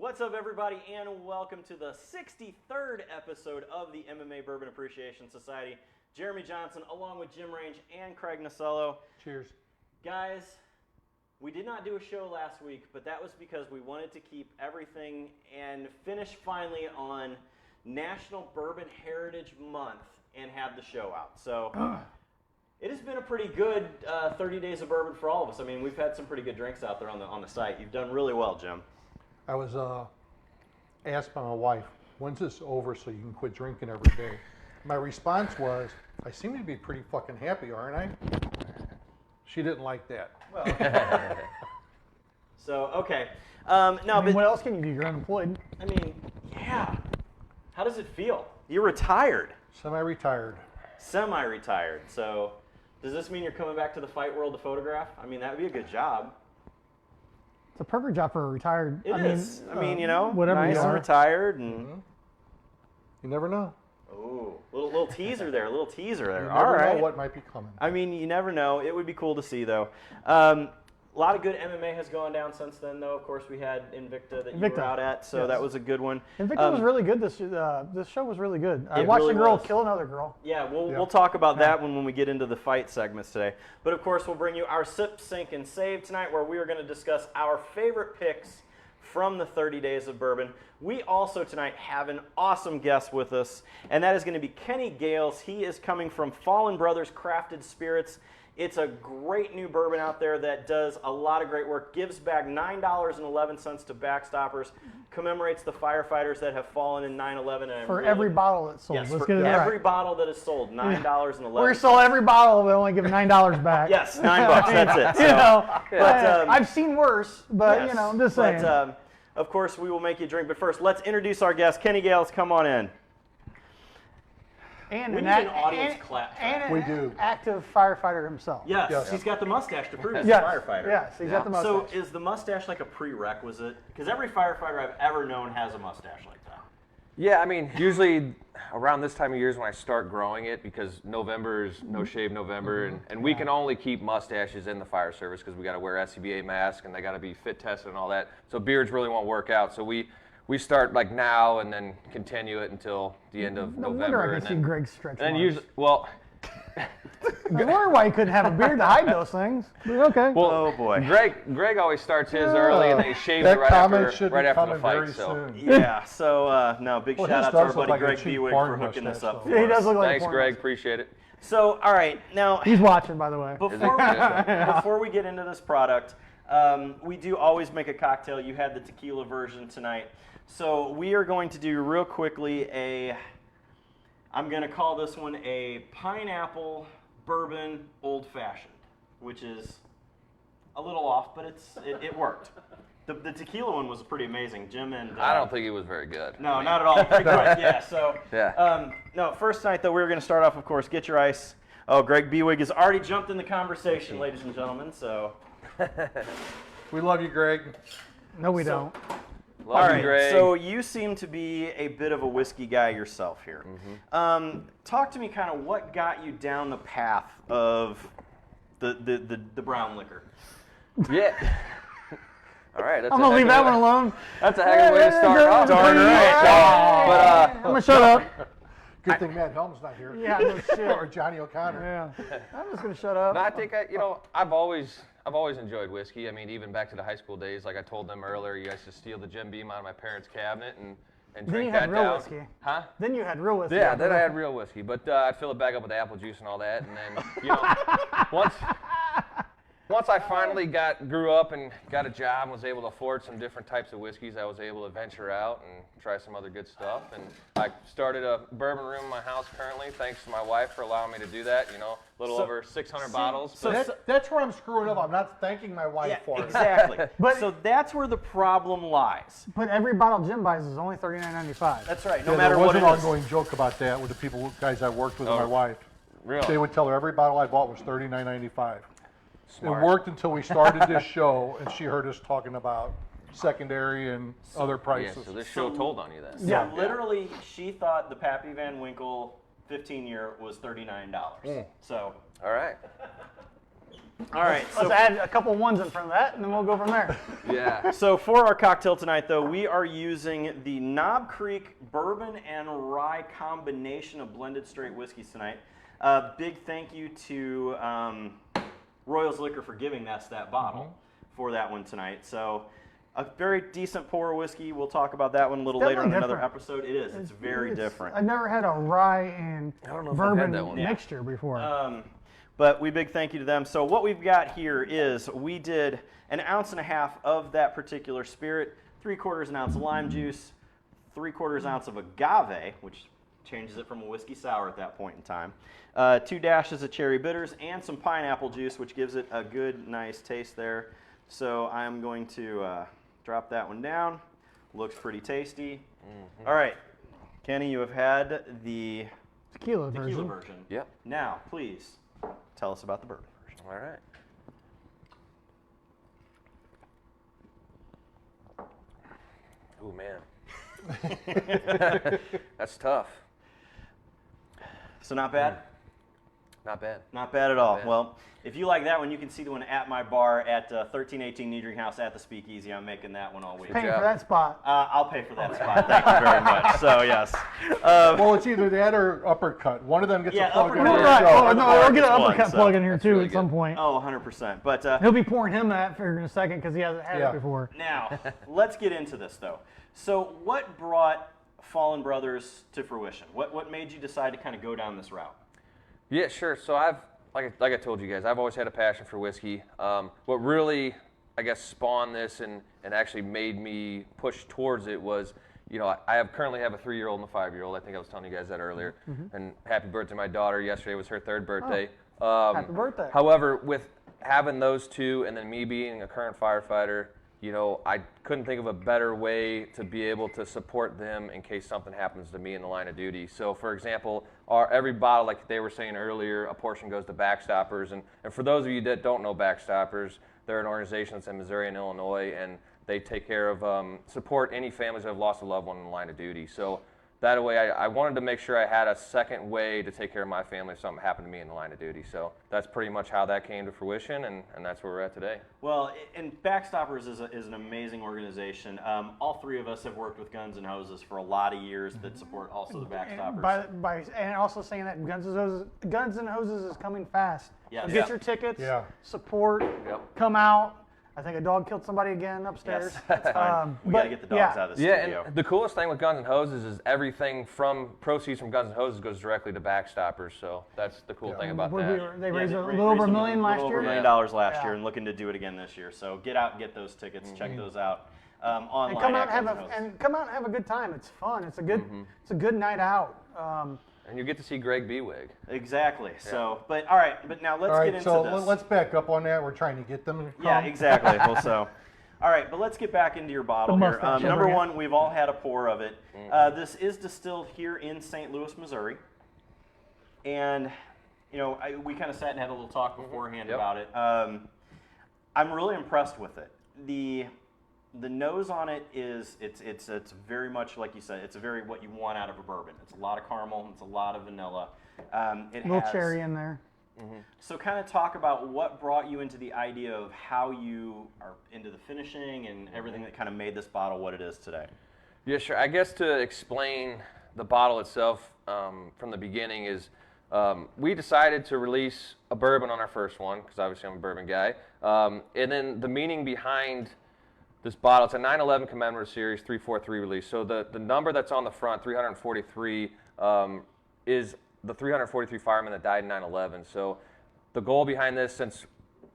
What's up, everybody, and welcome to the 63rd episode of the MMA Bourbon Appreciation Society. Jeremy Johnson, along with Jim Range and Craig Nasello. Cheers. Guys, we did not do a show last week, but that was because we wanted to keep everything and finish finally on National Bourbon Heritage Month and have the show out. So it has been a pretty good 30 days of bourbon for all of us. I mean, we've had some pretty good drinks out there on the site. You've done really well, Jim. I was asked by my wife, when's this over so you can quit drinking every day? My response was, I seem to be pretty fucking happy, aren't I? She didn't like that. Well, so, okay. But what else can you do? You're unemployed. I mean, yeah. How does it feel? You're retired. Semi-retired. Semi-retired. So, does this mean you're coming back to the fight world to photograph? I mean, that would be a good job. It's a perfect job for a retired. It is. I mean, you know, whatever nice you and are. retired. And You never know. ooh, little teaser there, little teaser there. You All never right. know what might be coming. I mean, you never know. It would be cool to see, though. A lot of good MMA has gone down since then, though. Of course, we had Invicta that you were out at, so Yes. that was a good one. Invicta was really good. This show was really good. I It watched really a girl was. kill another girl. Yeah, we'll talk about that when we get into the fight segments today. But of course, we'll bring you our Sip, Sink, and Save tonight, where we are going to discuss our favorite picks from the 30 Days of Bourbon. We also tonight have an awesome guest with us, and that is going to be Kenny Gales. He is coming from Fallen Brothers Crafted Spirits. It's a great new bourbon out there that does a lot of great work, gives back $9.11 to Backstoppers, commemorates the firefighters that have fallen in 9/11. And For every bottle that's sold. Yes, Let's for get it every right. bottle that is sold, $9.11. We sell every bottle, but only give $9 back. Yes, $9, that's it. So, You know, but, I've seen worse, but yes, you know, I'm just saying. But, of course, we will make you a drink. But first, let's introduce our guest. Kenny Gales, come on in. And We an need an audience clap. And We an do. active firefighter himself. Yes, he's got the mustache to prove he's Yes. a firefighter. Yes, he's got the mustache. So is the mustache like a prerequisite? Because every firefighter I've ever known has a mustache like that. Yeah, I mean, usually around this time of year is when I start growing it because November is No Shave November, and we can only keep mustaches in the fire service because we got to wear SCBA masks and they got to be fit tested and all that. So beards really won't work out. So we start like now and then continue it until the end of No November. wonder I can see Greg stretch. And then marks. usually, well, I wonder why he couldn't have a beard to hide those things. But okay. Oh boy. Greg always starts his early and then he shaves that it right comment should after be the coming fight. very So soon. Yeah. So no, big Well, shout his out to our does look buddy like a Greg cheap Bewig porn for hooking this mustache, up. though. For Yeah, he does us. look like thanks, a porn Greg. star. Appreciate it. So all right, now He's watching, by the way. before we get into this product, we do always make a cocktail. You had the tequila version tonight. So we are going to do real quickly I'm going to call this one a pineapple bourbon old fashioned, which is a little off, but it worked. The tequila one was pretty amazing, Jim and I don't think he was very good. no, not at all. Pretty good. Yeah. So Yeah. no, first night though, we were going to start off, of course, get your ice. Oh, Greg Bewig has already jumped in the conversation, ladies and gentlemen. So We love you, Greg. No, we don't. Love all you, right. Greg. So you seem to be a bit of a whiskey guy yourself here. Talk to me, kind of what got you down the path of the brown liquor. Yeah. All right. That's I'm a gonna heck leave of that a- one alone. That's a heck of a way to start off. Darn right. But I'm gonna shut up. Good thing Matt Helm's not here. Yeah, no shit. Or Johnny O'Connor. Yeah. I'm just gonna shut up. no, I think I've always enjoyed whiskey. I mean, even back to the high school days, like I told them earlier, you guys to steal the Jim Beam out of my parents' cabinet and Then drink you that had real down. whiskey. Huh? Then you had real whiskey. Yeah, then I had real whiskey, but I'd fill it back up with apple juice and all that, and then once I finally grew up and got a job and was able to afford some different types of whiskeys, I was able to venture out and try some other good stuff. And I started a bourbon room in my house currently, thanks to my wife for allowing me to do that. A little over 600 bottles. so- That's where I'm screwing up. I'm not thanking my wife for it. Exactly. But- so that's where the problem lies. But every bottle Jim buys is only $39.95. That's right. No Yeah, matter there was what an it is. ongoing joke about that with the guys I worked with and my wife. Really? They would tell her every bottle I bought was $39.95. Smart. It worked until we started this show and she heard us talking about secondary and other Yeah, prices. so this show told on you then. So Yeah. literally, she thought the Pappy Van Winkle 15-year was $39. So All right. All right. Let's add a couple ones in front of that, and then we'll go from there. Yeah. So for our cocktail tonight, though, we are using the Knob Creek Bourbon and Rye combination of blended straight whiskeys tonight. Big thank you to Royals Liquor for giving us that bottle for that one tonight. So a very decent pour of whiskey. We'll talk about that one a little later on in another episode. It is. It's very different. I've never had a rye and I don't know if I've had bourbon that one. mixture before. But we big thank you to them. So what we've got here is we did 1.5 ounces of that particular spirit, 3/4 ounce of lime juice, 3/4 ounce of agave, which changes it from a whiskey sour at that point in time, 2 dashes of cherry bitters, and some pineapple juice, which gives it a good, nice taste there. So I'm going to drop that one down. Looks pretty tasty. All right, Kenny, you have had the Tequila tequila version. version. Yep. Now, please tell us about the bourbon version. All right. Oh man. That's tough. So not bad? Not bad. Not bad at all. bad. Well, if you like that one, you can see the one at my bar at 1318 New Drink House at the Speakeasy. I'm making that one all week. Paying job. for that spot. I'll pay for that spot. Thank you very much. So, yes. Well, it's either that or Uppercut. One of them gets Yeah, a plug in. Uppercut. Right. Yeah, Oh, the no, bar we'll get gets an one, uppercut so plug in here too really at some good. point. Oh, 100%. But He'll be pouring him that for in a second because he hasn't had Yeah. it before. now, let's get into this, though. So what brought Fallen Brothers to fruition? What made you decide to kind of go down this route? Yeah, sure. So like I told you guys, I've always had a passion for whiskey. What really, I guess, spawned this and actually made me push towards it was, I currently have a 3-year-old and a 5-year-old. I think I was telling you guys that earlier. And happy birthday to my daughter. Yesterday was her 3rd birthday. Happy birthday. However, with having those two and then me being a current firefighter, I couldn't think of a better way to be able to support them in case something happens to me in the line of duty. So, for example, every bottle, like they were saying earlier, a portion goes to Backstoppers. And for those of you that don't know Backstoppers, they're an organization that's in Missouri and Illinois, and they take care of, support any families that have lost a loved one in the line of duty. So that way, I wanted to make sure I had a second way to take care of my family if something happened to me in the line of duty. So that's pretty much how that came to fruition, and that's where we're at today. Well, and Backstoppers is an amazing organization. All three of us have worked with Guns N' Hoses for a lot of years that support also the Backstoppers. And also saying that Guns N' Hoses is coming fast. Yes. So Yeah. get your tickets, Yeah. support, Yep. come out. I think a dog killed somebody again upstairs. Yes, that's fine. We got to get the dogs out of the Yeah, studio. and the coolest thing with Guns N' Hoses is everything from proceeds from Guns N' Hoses goes directly to Backstoppers. So that's the cool thing about that. They Yeah, raised they a ra- little over raised $1 million last over year. $1 million last year, and looking to do it again this year. So get out and get those tickets. Check those out online. And come out at and Guns N' Hoses. come out and have a good time. It's fun. It's a good night out. And you get to see Greg Bewig. Exactly. So, but all right. But now let's All get right, into so this. let's back up on that. We're trying to get them to come. Yeah, exactly. Well, so, all right, but let's get back into your bottle The here. mustache, Number bring it. one, we've all had a pour of it. This is distilled here in St. Louis, Missouri, and we kind of sat and had a little talk beforehand Yep. about it. I'm really impressed with it. The nose on it is it's very much like you said. It's a very what you want out of a bourbon. It's a lot of caramel. It's a lot of vanilla. It A little has, cherry in there. So kind of talk about what brought you into the idea of how you are into the finishing and everything that kind of made this bottle what it is today. Yeah, sure. I guess to explain the bottle itself from the beginning is we decided to release a bourbon on our first one because obviously I'm a bourbon guy. And then the meaning behind this bottle, it's a 9/11 commemorative series 343 release. So the number that's on the front, 343, is the 343 firemen that died in 9/11. So the goal behind this, since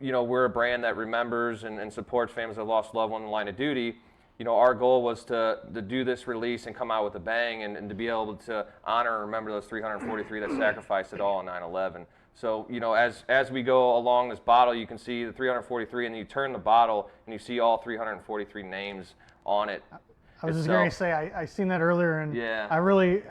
we're a brand that remembers and supports families that lost loved ones in the line of duty, our goal was to do this release and come out with a bang and to be able to honor and remember those 343 that sacrificed it all in 9/11. So, as we go along this bottle, you can see the 343, and then you turn the bottle and you see all 343 names on it. I was just itself. going to say I seen that earlier, and Yeah. I really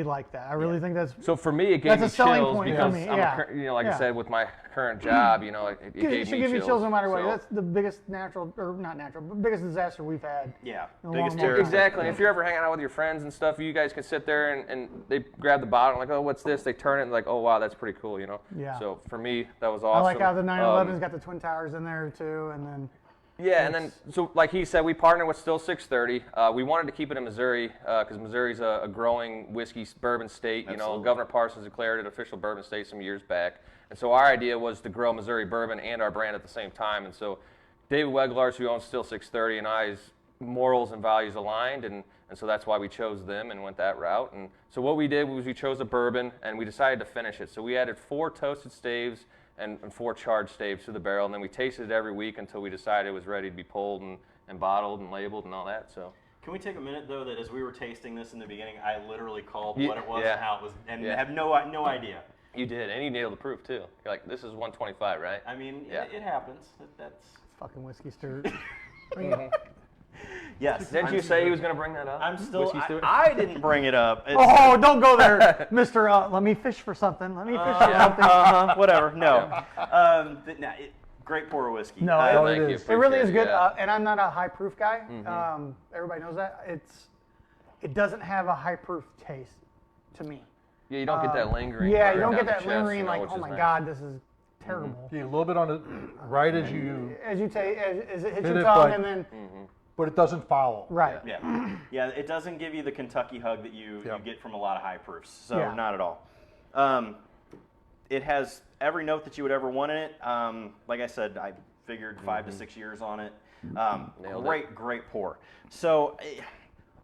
like that. I really think that's So for me, it gave That's me a selling chills point for because me, I'm yeah. like Yeah. I said, with my current job, it it gave should me give you chills no matter what. So- That's the biggest biggest disaster we've had. Yeah, In a biggest long, long terror. time. Exactly. And if you're ever hanging out with your friends and stuff, you guys can sit there and they grab the bottle and like, oh, what's this? They turn it and like, oh, wow, that's pretty cool, Yeah. So for me, that was awesome. I like how the 911's got the Twin Towers in there too, and then Yeah, and then, so like he said, we partnered with Still 630. We wanted to keep it in Missouri because Missouri's a growing whiskey bourbon state. Absolutely. Governor Parsons declared it official bourbon state some years back. And so our idea was to grow Missouri bourbon and our brand at the same time. And so David Weglars, who owns Still 630, and I's morals and values aligned, and so that's why we chose them and went that route. And so what we did was we chose a bourbon, and we decided to finish it. So we added 4 toasted staves and 4 charred staves to the barrel, and then we tasted it every week until we decided it was ready to be pulled and bottled and labeled and all that. So Can we take a minute though that as we were tasting this in the beginning, I literally called Ye- what it was yeah. and how it was, and Yeah. have no idea. you did, and you nailed the proof too. You're like, this is 125, right? I mean, Yeah. it happens. That's fucking whiskey stir. yes. Didn't you say he was going to bring that up? I'm still. Whiskey Stewart? I didn't bring it up. It's, Oh, don't go there, Mister. Let me fish for something. Let me fish for something. whatever. No. Great pour of whiskey. No, Oh, it thank you. is. It really is Appreciate good, it, yeah. and I'm not a high proof guy. Everybody knows that. It doesn't have a high proof taste to me. Yeah, you don't get that lingering. Yeah, you burn don't down get the that chest, lingering like, which oh is my nice. god, this is terrible. Yeah, a little bit on it right as you, As you take, as it hits Hit your it tongue, like- and then but it doesn't follow. right. Yeah. Yeah. It doesn't give you the Kentucky hug that you Yep. get from a lot of high proofs. So Yeah. not at all. It has every note that you would ever want in it. Like I said, I figured 5 to 6 years on it. Nailed Great pour. So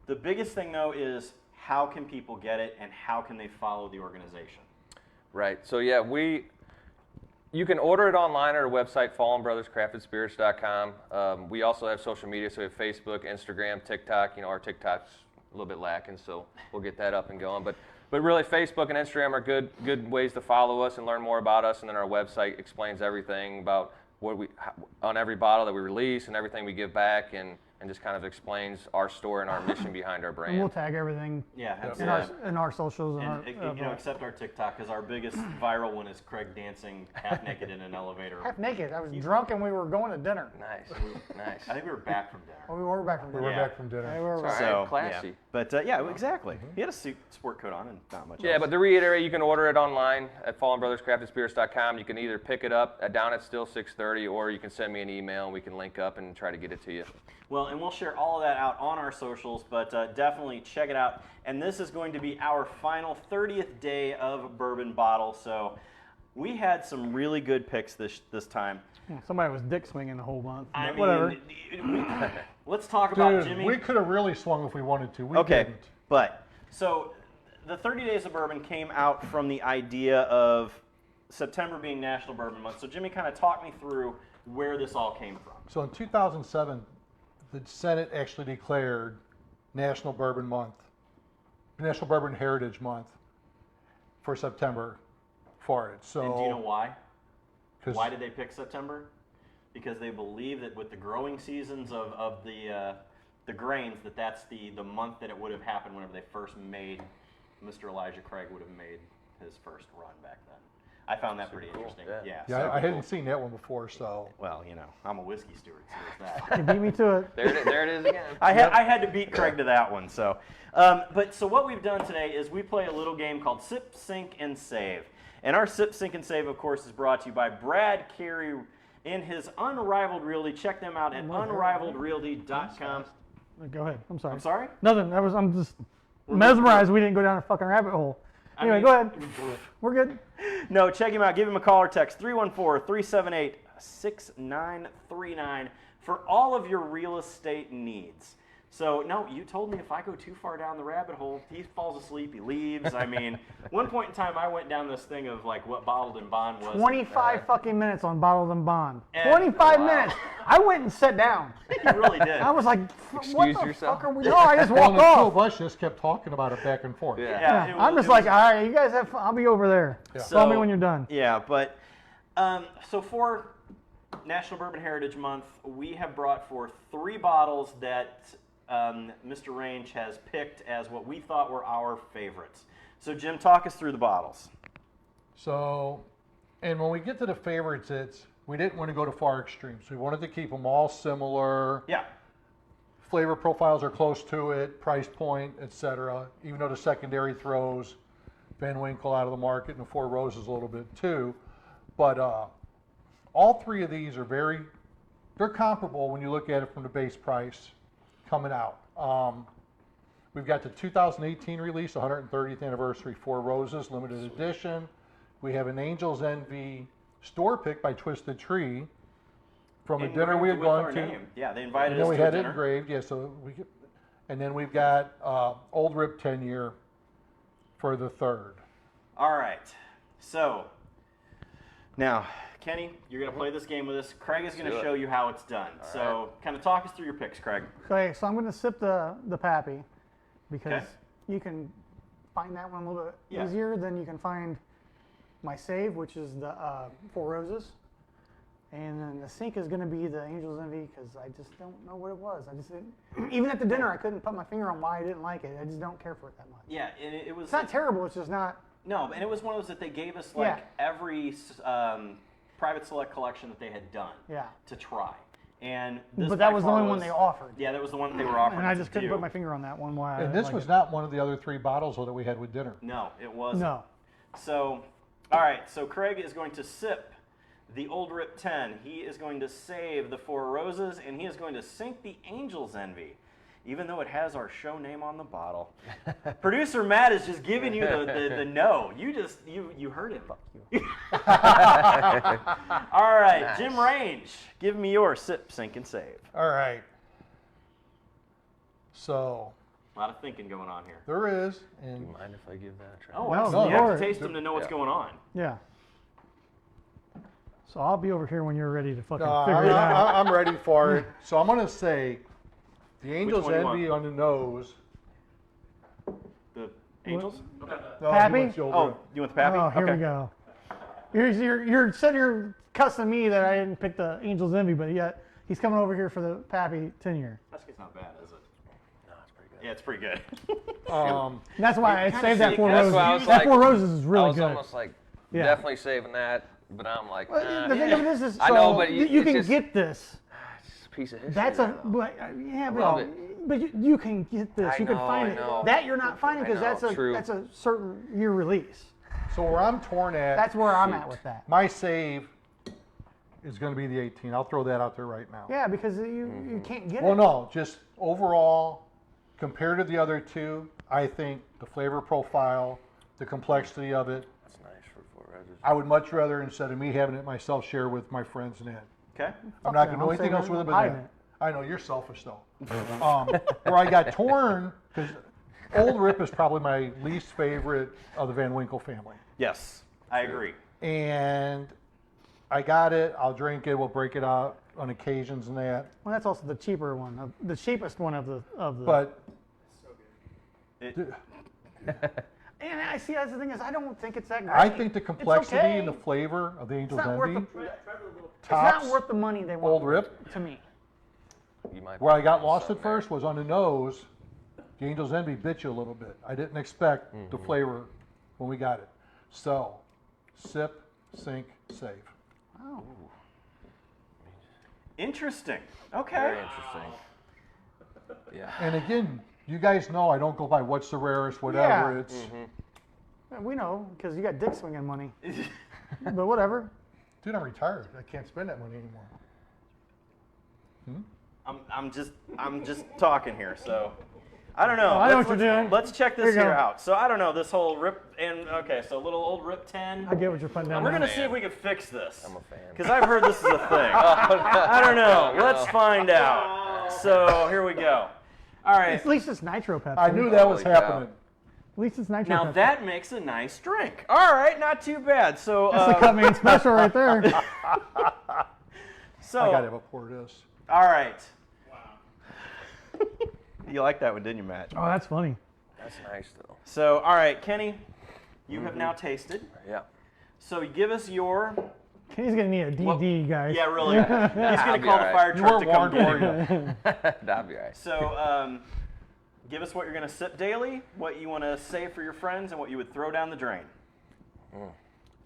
the biggest thing though is how can people get it and how can they follow the organization? Right. So yeah, you can order it online at our website, fallenbrotherscraftedspirits.com. We also have social media, so we have Facebook, Instagram, TikTok. Our TikTok's a little bit lacking, so we'll get that up and going. But really, Facebook and Instagram are good ways to follow us and learn more about us. And then our website explains everything about on every bottle that we release and everything we give back, and just kind of explains our story and our mission behind our And we'll brand. tag everything Yeah, in absolutely. our socials. And our, except our TikTok, because our biggest viral one is Craig dancing half naked in an elevator. half naked. I was drunk and we were going to dinner. Nice, nice. I think we were back from dinner. Oh, we were back from We dinner. were Yeah. back from dinner. We were Sorry. So classy. yeah. But yeah, exactly. He had a sport coat on and not much. Yeah, else. but to reiterate, you can order it online at fallenbrotherscraftedspirits.com. You can either pick it up down at Still 630, or you can send me an email and we can link up and try to get it to you. Well, and we'll share all of that out on our socials, but definitely check it out. And this is going to be our final 30th day of Bourbon Bottle. So we had some really good picks this time. Somebody was dick swinging the whole month. I but mean, whatever. let's talk about Dude, Jimmy. we could have really swung if we wanted to. We Okay, didn't. but so the 30 Days of Bourbon came out from the idea of September being National Bourbon Month. So Jimmy, kind of talk me through where this all came from. So in 2007, the Senate actually declared National Bourbon Month, National Bourbon Heritage Month for September for it. So And do you know why? 'cause- Why did they pick September? Because they believe that with the growing seasons of the grains, that's the month that it would have happened whenever they first made, Mr. Elijah Craig would have made his first run back then. I found that pretty cool, interesting. yeah. so- Yeah, I hadn't seen that one before, so Well, I'm a whiskey steward, so there's that. You beat me to it. There it is again. I had to beat Craig to that one. So, so what we've done today is we play a little game called Sip, Sink, and Save. And our Sip, Sink, and Save, of course, is brought to you by Brad Carey in his Unrivaled Realty. Check them out at unrivaledrealty.com. Go ahead. I'm sorry. I'm sorry? Nothing. I'm just mesmerized. We didn't go down a fucking rabbit hole. Anyway, mean- go ahead. We're good. No, check him out. Give him a call or text 314-378-6939 for all of your real estate needs. So, no, you told me if I go too far down the rabbit hole, he falls asleep, he leaves. I mean, one point in time, I went down this thing of like what Bottled and Bond was. 25 fucking minutes on Bottled and Bond. And- 25 Wow. minutes. I went and sat down. You really did. I was like, what Excuse the yourself? fuck are we? No, I just well, walked the two off. of us just kept talking about it back and forth. Yeah. Yeah, it was- I'm just it was- like, all right, you guys have fun. I'll be over there. Yeah. Call me So- when you're done. Yeah, but so for National Bourbon Heritage Month, we have brought forth 3 bottles that Mr. Range has picked as what we thought were our favorites. So Jim, talk us through the bottles. So, and when we get to the favorites, we didn't want to go to far extremes. We wanted to keep them all similar. Yeah. Flavor profiles are close to it, price point, etc. Even though the secondary throws Van Winkle out of the market and the Four Roses a little bit too. But all three of these are they're comparable when you look at it from the base price coming out. We've got the 2018 release, 130th anniversary Four Roses limited edition. We have an Angel's Envy store pick by Twisted Tree from a dinner we had gone to. Yeah, they invited And us then we to a had it dinner. engraved, yeah. And then we've got Old Rip 10 year for the third. All right. So now, Kenny, you're going to play this game with us. Craig is going to show you how it's done. So kind of talk us through your picks, Craig. Okay, so I'm going to sip the Pappy because Okay. you can find that one a little bit Yeah. easier than you can find my save, which is the Four Roses. And then the sink is going to be the Angel's Envy because I just don't know what it was. I just didn't, even at the dinner, I couldn't put my finger on why I didn't like it. I just don't care for it that much. Yeah, and it was. It's not terrible. It's just not. No, and it was one of those that they gave us Yeah. every private select collection that they had done Yeah. to try. And this But that by was the far only one they offered. Yeah, that was the one that they were offering. And I to just couldn't do. put my finger on that one. Why? I And didn't this like was it. not one of the other three bottles that we had with dinner. No, it wasn't. No. So, all right. So Craig is going to sip the Old Rip 10. He is going to save the Four Roses, and he is going to sink the Angel's Envy, even though it has our show name on the bottle. Producer Matt is just giving you the no. You heard him. Fuck you. All right, Nice. Jim Range, give me your sip, sink, and save. All right. So A lot of thinking going on here. there is, Do and you mind if I give that a try? Oh, No, absolutely. go You have for to it. taste them to know what's Yeah. going on. Yeah. So I'll be over here when you're ready to fucking no, figure it out. I'm ready for it. So I'm going to say the Angel's one do you Envy on the nose. The Angels? Okay. No, Pappy? he wants the Old Oh, Rip. you want the Pappy? Oh, here okay. we go. You're sitting here cussing me that I didn't pick the Angel's Envy, but yet he's coming over here for the Pappy 10-year. That's not bad, is it? No, it's pretty good. Yeah, it's pretty good. That's why I kinda saved see- that Four that's Roses. why I was That like- Four Roses is I really was good. almost like Yeah. definitely saving that, but I'm like, Well, the thing of it is, I know, so but you it's can just- get this. it's just a piece of history. That's there, though. but yeah, love but you can get this. I You can know, find I it. know. That you're not finding because I know, true. that's a certain year release. So where I'm torn at, That's where I'm at with that. my save is going to be the 18. I'll throw that out there right now. Yeah, because you can't get Well, it. no, just overall, compared to the other two, I think the flavor profile, the complexity of it, That's nice for Four Roses. I would much rather, instead of me having it myself, share with my friends and Ed. Okay. I'm not them, going to do I'm anything saving else it, with it I'm but hiding that. it. I know, you're selfish though. Where I got torn, because Old Rip is probably my least favorite of the Van Winkle family. Yes, I agree. And I got it, I'll drink it, we'll break it out on occasions and that. Well, that's also the cheaper one, the cheapest one of the. But And I see that's the thing is I don't think it's that great. I think the complexity okay. and the flavor of the It's Angel's not worth Envy the, it's tops not worth the money they want. Old Rip. To me. You might Where I find got lost at something there. first was on the nose. The Angel's Envy bit you a little bit. I didn't expect the flavor when we got it. So, sip, sink, save. Oh. Interesting. Okay. Very interesting. Yeah. And again, you guys know I don't go by what's the rarest, whatever. Yeah. It's, We know because you got dick swinging money. But whatever. dude, I'm retired. I can't spend that money anymore. I'm just talking here, so I don't know. Oh, I know Let's- what you're doing. Let's check There this you here go. out. So I don't know this whole Rip and okay, so little Old Rip 10. I get what you're putting down. We're there. gonna see if we can fix this. I'm a fan. Because I've heard this is a thing. I don't know. Let's find out. So here we go. All right. At least it's nitro Pepsi. I knew that was Holy cow. happening. At least it's nitro Now Pepsi. that makes a nice drink. All right, not too bad. So That's the cut man special right there. so I gotta have a pour of this. all right. Wow. You liked that one, didn't you, Matt? Oh, that's funny. That's nice though. So all right, Kenny, you have now tasted. Yeah. So give us your He's gonna need a DD, guys. Yeah, really. He's going I'll to be call all the right. fire You truck to weren't come warned, get were him. you? That'll be all right. So, give us what you're going to sip daily, what you want to save for your friends, and what you would throw down the drain.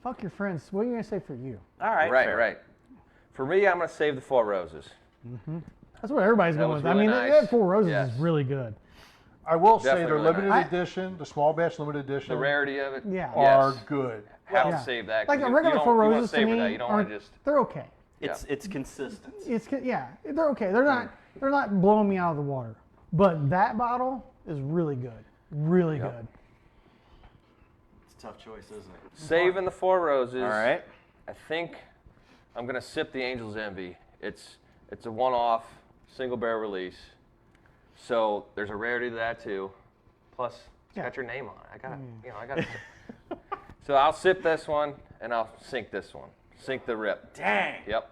Fuck your friends. What are you gonna say for you? All right. Right, fair. right. For me, I'm going to save the Four Roses. That's what everybody's That going was with. really I mean, nice. that Four Roses Yes. is really good. I will say Definitely their really limited nice. edition, the small batch limited edition, The rarity of it. Yeah. are Yes. good. Have Yeah. to save that. 'cause Like you- the you regular don't- Four you wanna Roses to savor me that. You don't want aren't. to just. They're okay. It's consistent. They're okay. They're not blowing me out of the water. But that bottle is really good. Really good. It's a tough choice, isn't it? Saving the Four Roses. All right. I think I'm gonna sip the Angel's Envy. It's a one-off, single barrel release, so there's a rarity to that too. Plus, it's got your name on it. I got it. So I'll sip this one and I'll sink this one. Sink the rip. Dang. Yep.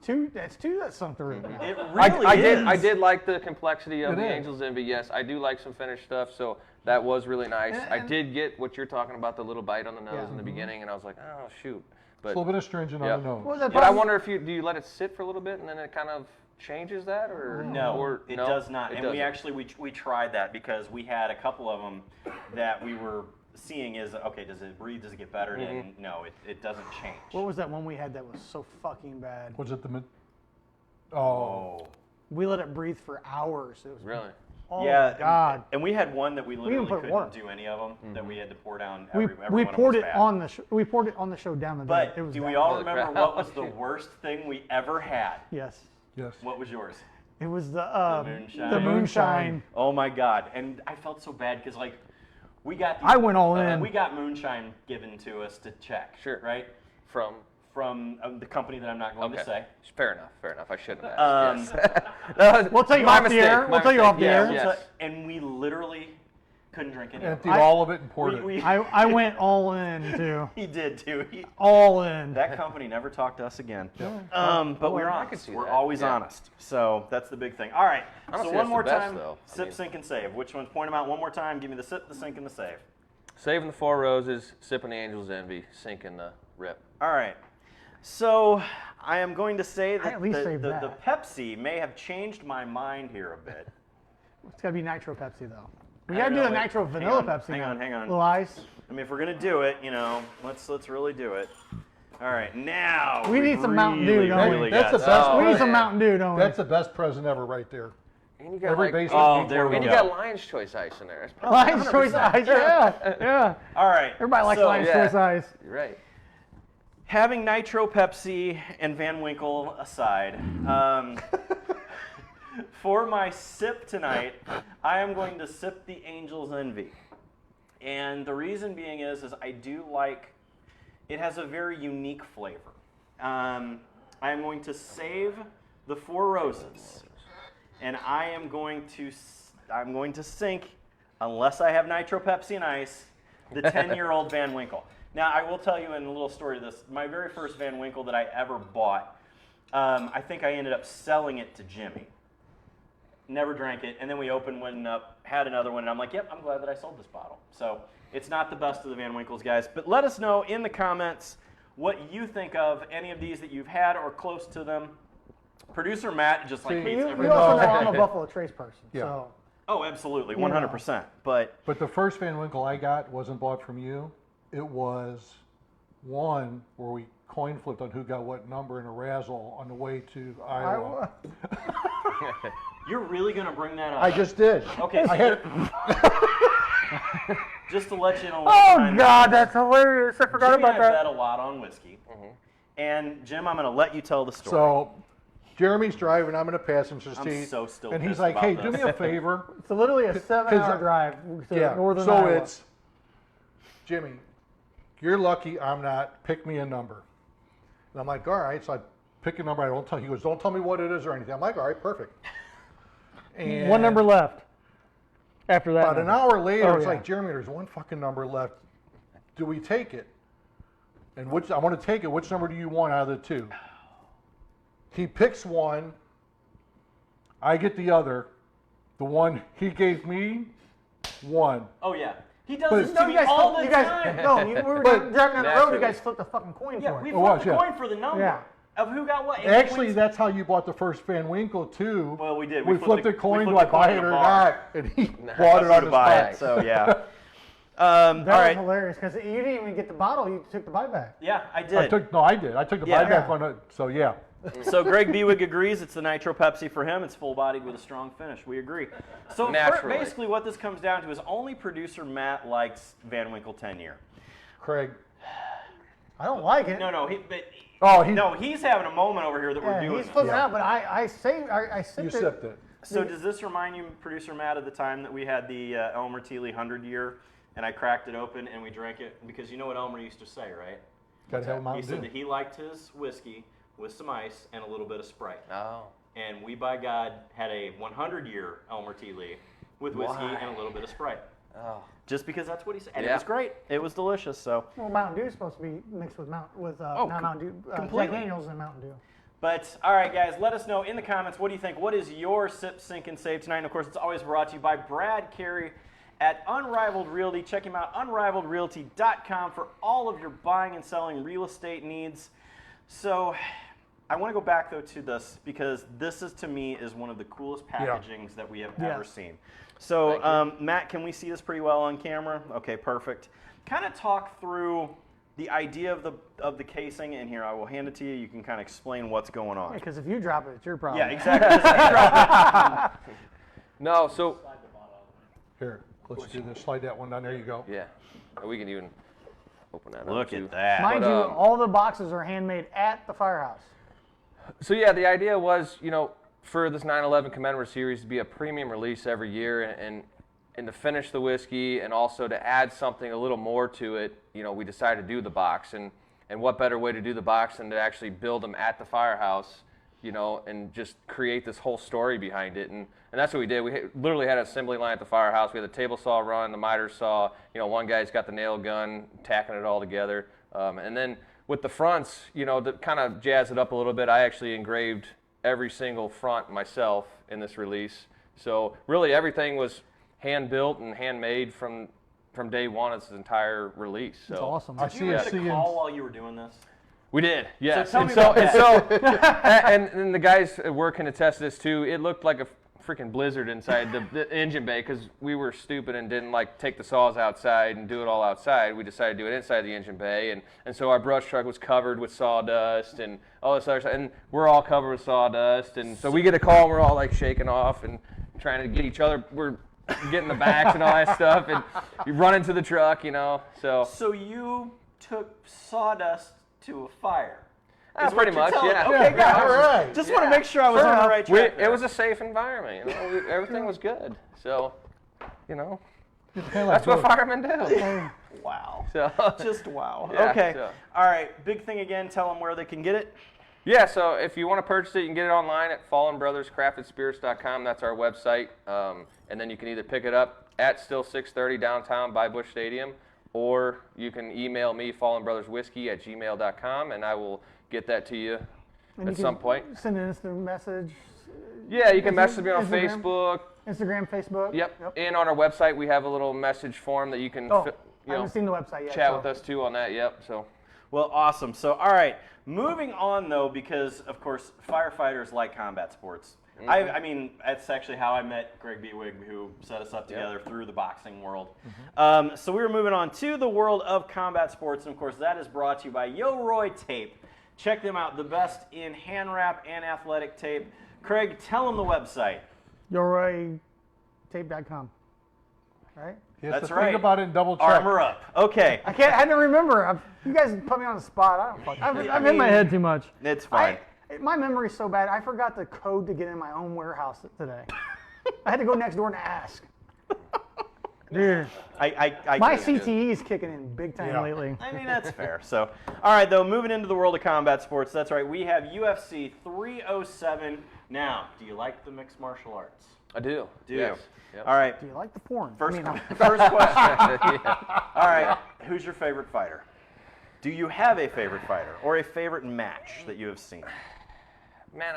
That's something really good. It really I is. did like the complexity of It the is. Angel's Envy. Yes, I do like some finished stuff, so that was really nice. I And- did get what you're talking about, the little bite on the nose Yeah. in the beginning, and I was like, oh shoot. It's a little bit astringent Yeah. on the nose. What was that But I problem? wonder if do you let it sit for a little bit and then it kind of changes that, or No, or, it no? does not. It And we doesn't. actually we tried that because we had a couple of them that we were seeing is okay. Does it breathe? Does it get better? And no, it doesn't change. What was that one we had that was so fucking bad? Was it the mid? Oh, Oh. We let it breathe for hours. It was Really. Oh Yeah, my God. And we had one that we literally put couldn't water. do any of them. That we had to pour down. We Every we one of them poured was it bad. on the we poured it on the show down the But drain. It was do that we all Holy remember crap. what was the worst thing we ever had? Yes. yes. What was yours? It was the moonshine. The The moonshine. Oh my God! And I felt so bad because like we got these, I went all in. We got moonshine given to us to check. Sure. Right. From From the company that I'm not going to say. Fair enough. I shouldn't have asked. Yes. No, We'll tell you my off the mistake, air. my We'll tell you mistake. off the Yes, air. yes. And we literally couldn't drink any of Emptied it. all of it and poured it. I went all in too. He did too. All in. That company never talked to us again. Yeah. But we're I could honest. see We're that. always Yeah. honest. So that's the big thing. All right. Honestly, So one that's more the best, time. though. I Sip, mean- sink, and save. Which ones? Point them out one more time. Give me the sip, the sink, and the save. Saving the Four Roses, sipping the Angel's Envy, sinking the rip. All right. So I am going to say that at least saved the that. Pepsi may have changed my mind here a bit. It's gotta be Nitro Pepsi though. We I gotta don't do know, the wait. Nitro Hang Vanilla on, Pepsi. hang now. on, hang on. Little ice. I mean, if we're gonna do it, let's really do it. All right, now We need some Mountain Dew, don't we? really That's got the some- best Oh, We need present. some man. Mountain Dew, don't we? That's the best present ever, right there. And you got Every like, basement. Oh, needs there one we of and you go. those. got Lion's Choice ice in there. It's probably Lion's Choice 100%. Ice. Yeah. All right. Everybody likes so, Lion's yeah. Choice Ice. You're right. Having Nitro Pepsi and Van Winkle aside, for my sip tonight, I am going to sip the Angel's Envy. And the reason being is I do like, it has a very unique flavor. I am going to save the Four Roses, and I'm going to sink, unless I have Nitro Pepsi and Ice, the 10-year-old Van Winkle. Now, I will tell you in a little story of this. My very first Van Winkle that I ever bought, I think I ended up selling it to Jimmy. Never drank it, and then we opened one up, had another one, and I'm like, yep, I'm glad that I sold this bottle. So it's not the best of the Van Winkles, guys. But let us know in the comments what you think of any of these that you've had or close to them. Producer Matt just like See, hates You everything. also know I'm a Buffalo Trace person. Yeah. So Oh, absolutely, 100%. But But the first Van Winkle I got wasn't bought from you. It was one where we coin flipped on who got what number in a razzle on the way to Iowa. you're really going to bring that up? I just did. Okay, I had just to let you know. Oh God, that's hilarious! I forgot Jimmy about and I that. bet a lot on whiskey. And Jim, I'm going to let you tell the story. so Jeremy's driving. I'm in the passenger I'm seat. so still and he's pissed like, about "Hey, this. do me a favor." It's literally a 7-hour I- drive to Yeah. northern So Iowa. it's Jimmy. You're lucky I'm not. Pick me a number. And I'm like, all right. So I pick a number. I don't tell. He goes, don't tell me what it is or anything. I'm like, all right, perfect. And one number left. After that, About an number. hour later, Oh, it's yeah. like, Jeremy, there's one fucking number left. Do we take it? And which I want to take it. Which number do you want out of the two? He picks one. I get the other. The one he gave me, one. Oh yeah. He does But- this No, to you me guys, all flipped, the you guys, time. no, we were But- driving down the road. Naturally. You guys flipped a fucking coin Yeah, for it. we It was, flipped a yeah. coin for the number Yeah. of who got what. And Actually, wins- that's how you bought the first Van Winkle too. Well, we did. We flipped a coin. Do I buy it or bar. not? And he bought it on to the buy spot. it. So yeah. That all was right. hilarious because you didn't even get the bottle. You took the buyback. Yeah, I I did. took I did. I took the Yeah. buyback on it. So yeah. So Greg Bewig agrees. It's the Nitro Pepsi for him. It's full-bodied with a strong finish. We agree. So Naturally. basically, what this comes down to is only producer Matt likes Van Winkle 10-year. Craig. I don't like it. No, he's having a moment over here that we're Yeah, doing. he's flipping Yeah. out, but I You sipped it. sipped it. So does this remind you, producer Matt, of the time that we had the Elmer Thiele 100-year, and I cracked it open and we drank it? Because you know what Elmer used to say, right? Got to have a He Mountain said Dew. that he liked his whiskey with some ice and a little bit of Sprite. Oh. And we, by God, had a 100-year Elmer Thiele with whiskey Why? and a little bit of Sprite. Oh. Just because that's what he said. And it Yeah. was great. It was delicious. So, Well, Mountain Dew is supposed to be mixed with not Mountain Dew, completely. Jack Daniels and Mountain Dew. but all right, guys, let us know in the comments, what do you think? What is your sip, sink, and save tonight? And of course, it's always brought to you by Brad Carey at Unrivaled Realty. Check him out, unrivaledrealty.com, for all of your buying and selling real estate needs. So I want to go back, though, to this, because this is, to me, is one of the coolest packagings that we have ever Yes. seen. So, Matt, can we see this pretty well on camera? Okay, perfect. Kind of talk through the idea of the casing in here. I will hand it to you. You can kind of explain what's going on. Because if you drop it, it's your problem. Yeah, exactly. Just like you drop it. No, so Here, let's do this. Slide that one down. There you go. yeah, we can even open that up Look too. at that. Mind But, you, all the boxes are handmade at the firehouse. So yeah, the idea was, for this 9/11 commemorative series to be a premium release every year, and to finish the whiskey, and also to add something a little more to it. We decided to do the box, and what better way to do the box than to actually build them at the firehouse, and just create this whole story behind it, and that's what we did. We literally had an assembly line at the firehouse. We had the table saw run, the miter saw. One guy's got the nail gun, tacking it all together, and then with the fronts, to kind of jazz it up a little bit, I actually engraved every single front myself in this release. So really everything was hand built and handmade from day one of this entire release. So It's awesome. I Did see you a get a CNC. call while you were doing this? we did, yes. tell me and so, about and so and the guys at work can attest to this too. It looked like a freaking blizzard inside the engine bay because we were stupid and didn't take the saws outside and do it all outside. We decided to do it inside the engine bay, and so our brush truck was covered with sawdust and all this other stuff, and we're all covered with sawdust, and so we get a call and we're all shaking off and trying to get each other, we're getting the backs and all that stuff, and you run into the truck, so So you took sawdust to a fire. is what pretty you're much, telling yeah. me. Okay, good. All right. Just want to make sure I was on the right track. It was a safe environment, everything was good, so, It's kinda like that's what both. firemen do. Wow. So, Just wow. Yeah, Okay. so- All right. Big thing again. Tell them where they can get it. yeah, so if you want to purchase it, you can get it online at fallenbrotherscraftedspirits.com. That's our website. And then you can either pick it up at Still 630 downtown by Busch Stadium, or you can email me, fallenbrotherswhiskey@gmail.com, and I will get that to you And at you some can point. Send an instant message. Yeah, you can message me on Instagram? Facebook. Instagram, Facebook. Yep. And on our website, we have a little message form that you can Oh, fi- I haven't seen the website yet. chat so- with us too on that. Yep. So Well, awesome. So, all right. Moving on, though, because, of course, firefighters like combat sports. I mean, that's actually how I met Greg Bewig, who set us up together through the boxing world. So we were moving on to the world of combat sports, and, of course, that is brought to you by Yo Roy Tape. Check them out, the best in hand wrap and athletic tape. Craig, tell them the website. YoRoyTape.com. Right? He has That's to right. think about it and double check. Armor up. Okay. I can't. I didn't remember. You guys put me on the spot. I don't fuck. I've in my head too much. It's fine. My memory's so bad. I forgot the code to get in my own warehouse today. I had to go next door and ask. Dude, I my can't. CTE is kicking in big time Yeah. lately. I mean, that's fair. So, all right, though, moving into the world of combat sports, that's right. We have UFC 307. Now, do you like the mixed martial arts? I do. Do Yes. you? Yep. All right. Do you like the porn? First, I mean, first question. Yeah. All right. Who's your favorite fighter? Do you have a favorite fighter or a favorite match that you have seen? Man,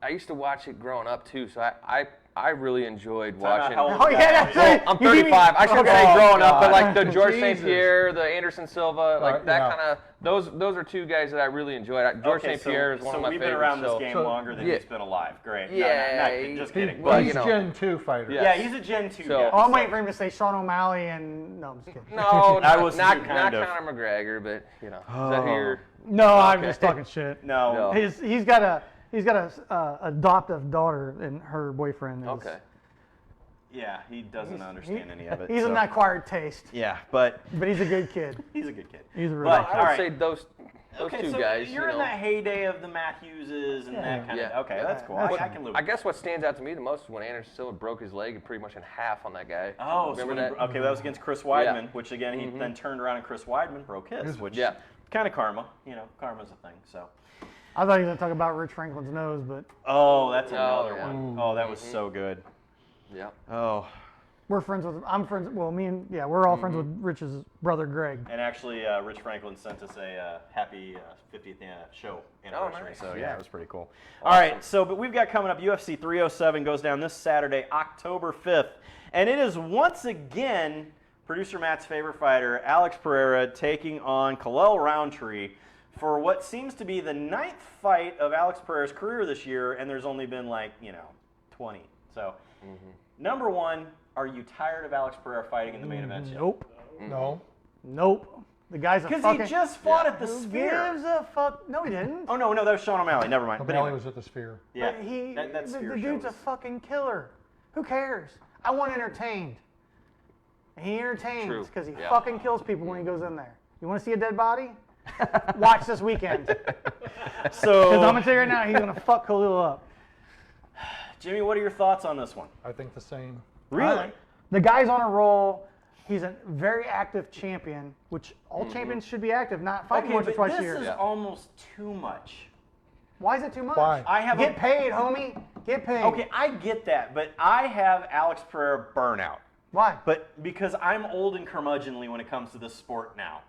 I used to watch it growing up too. So I I really enjoyed Time out, watching. how old Oh is yeah, that? that's Well, it. I'm You give me- 35. I shouldn't Okay. say growing up, but God. like the George St. Jesus. Pierre, the Anderson Silva, like Right, that yeah. kind of those are two guys that I really enjoyed. George Okay, St. Pierre is one so of my we've favorites. been around this so- game So- longer than Yeah. he's been alive. Great. Yeah, just He- kidding. Well, But he's you know. Gen 2 fighter. Yeah. yeah, he's a Gen 2 So- guy. Oh, I'm so- waiting for him to say Sean O'Malley and no, I'm just kidding. No, I not, was not, too not kind of. Conor McGregor, but you know, is that who you're? No, I'm Okay. just talking shit. No. No. He's got a adoptive daughter, and her boyfriend is. Okay. Yeah, he doesn't understand any of it. He's so. an acquired taste, Yeah, but but he's a good kid. he's a good kid. He's a really But, good I would all right. say those Okay, two so guys. you're you in know. that heyday of the Matt Hugheses and that kind Yeah. of. Okay, that's cool. That's- I can live. I with guess what stands out to me the most is when Anderson Silva broke his leg and pretty much in half on that guy. Oh, so remember when that? okay, that was against Chris Weidman, Yeah. which again he then turned around and Chris Weidman broke his, which Yeah. kind of karma. You know, karma's a thing. So. I thought he was gonna talk about Rich Franklin's nose, but Oh, that's Oh, another yeah. one. Oh, that was so good. Yeah. Oh, we're friends with. I'm friends. Well, we're all friends with Rich's brother Greg. and actually, Rich Franklin sent us a happy 50th show anniversary. nice. So yeah, Yeah. it was pretty cool. All right, so but we've got coming up UFC 307 goes down this Saturday, October 5th, and it is once again producer Matt's favorite fighter, Alex Pereira, taking on Khalil Roundtree for what seems to be the 9th fight of Alex Pereira's career this year, and there's only been 20. So, number one, are you tired of Alex Pereira fighting in the main event? Nope. No. Nope. The guy's a Because fucking. he just fought Yeah. at the Who Sphere. gives a fuck? No, he didn't. Oh no, that was Sean O'Malley. Never mind. But O'Malley anyway, was at the Sphere. yeah, But he, that the Sphere dude's shows. a fucking killer. Who cares? I want entertained. And he entertains True. because he Yeah. fucking kills people when he goes in there. You want to see a dead body? Watch this weekend. Because I'm So, gonna tell you right now, he's gonna fuck Khalil up. Jimmy, what are your thoughts on this one? I think the same. Really? The guy's on a roll. He's a very active champion, which all champions should be active, not fighting Okay, once or but twice this a year. is Yeah. almost too much. Why is it too much? Why? I have Get paid, homie. Get paid. Okay, I get that, but I have Alex Pereira burnout. Why? But because I'm old and curmudgeonly when it comes to this sport now.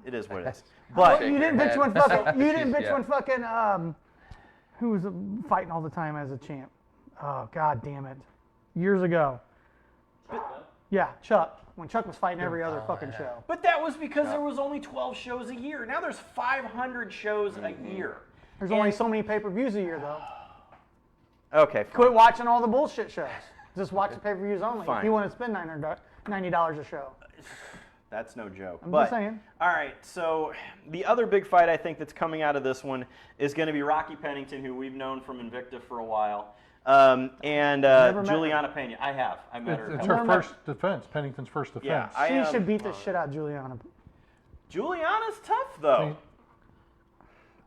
It is what it is. Well, But you didn't your bitch head. when fucking. You didn't bitch Yeah. when fucking. Who was fighting all the time as a champ? Oh god damn it! Years ago. Yeah, Chuck. When Chuck was fighting every other fucking show. But that was because there was only 12 shows a year. Now there's 500 shows a year. There's only so many pay-per-views a year though. Okay, fine. Quit watching all the bullshit shows. Just watch the pay-per-views only. Fine. If you want to spend $90 a show. That's no joke. I'm but, just saying. All right, so the other big fight I think that's coming out of this one is going to be Rocky Pennington, who we've known from Invicta for a while, and Never met her. Juliana Pena. I have. I met her. a It's couple her Never met- first defense, Pennington's first Yeah, defense. I She should beat the shit out of Juliana. Juliana's tough though.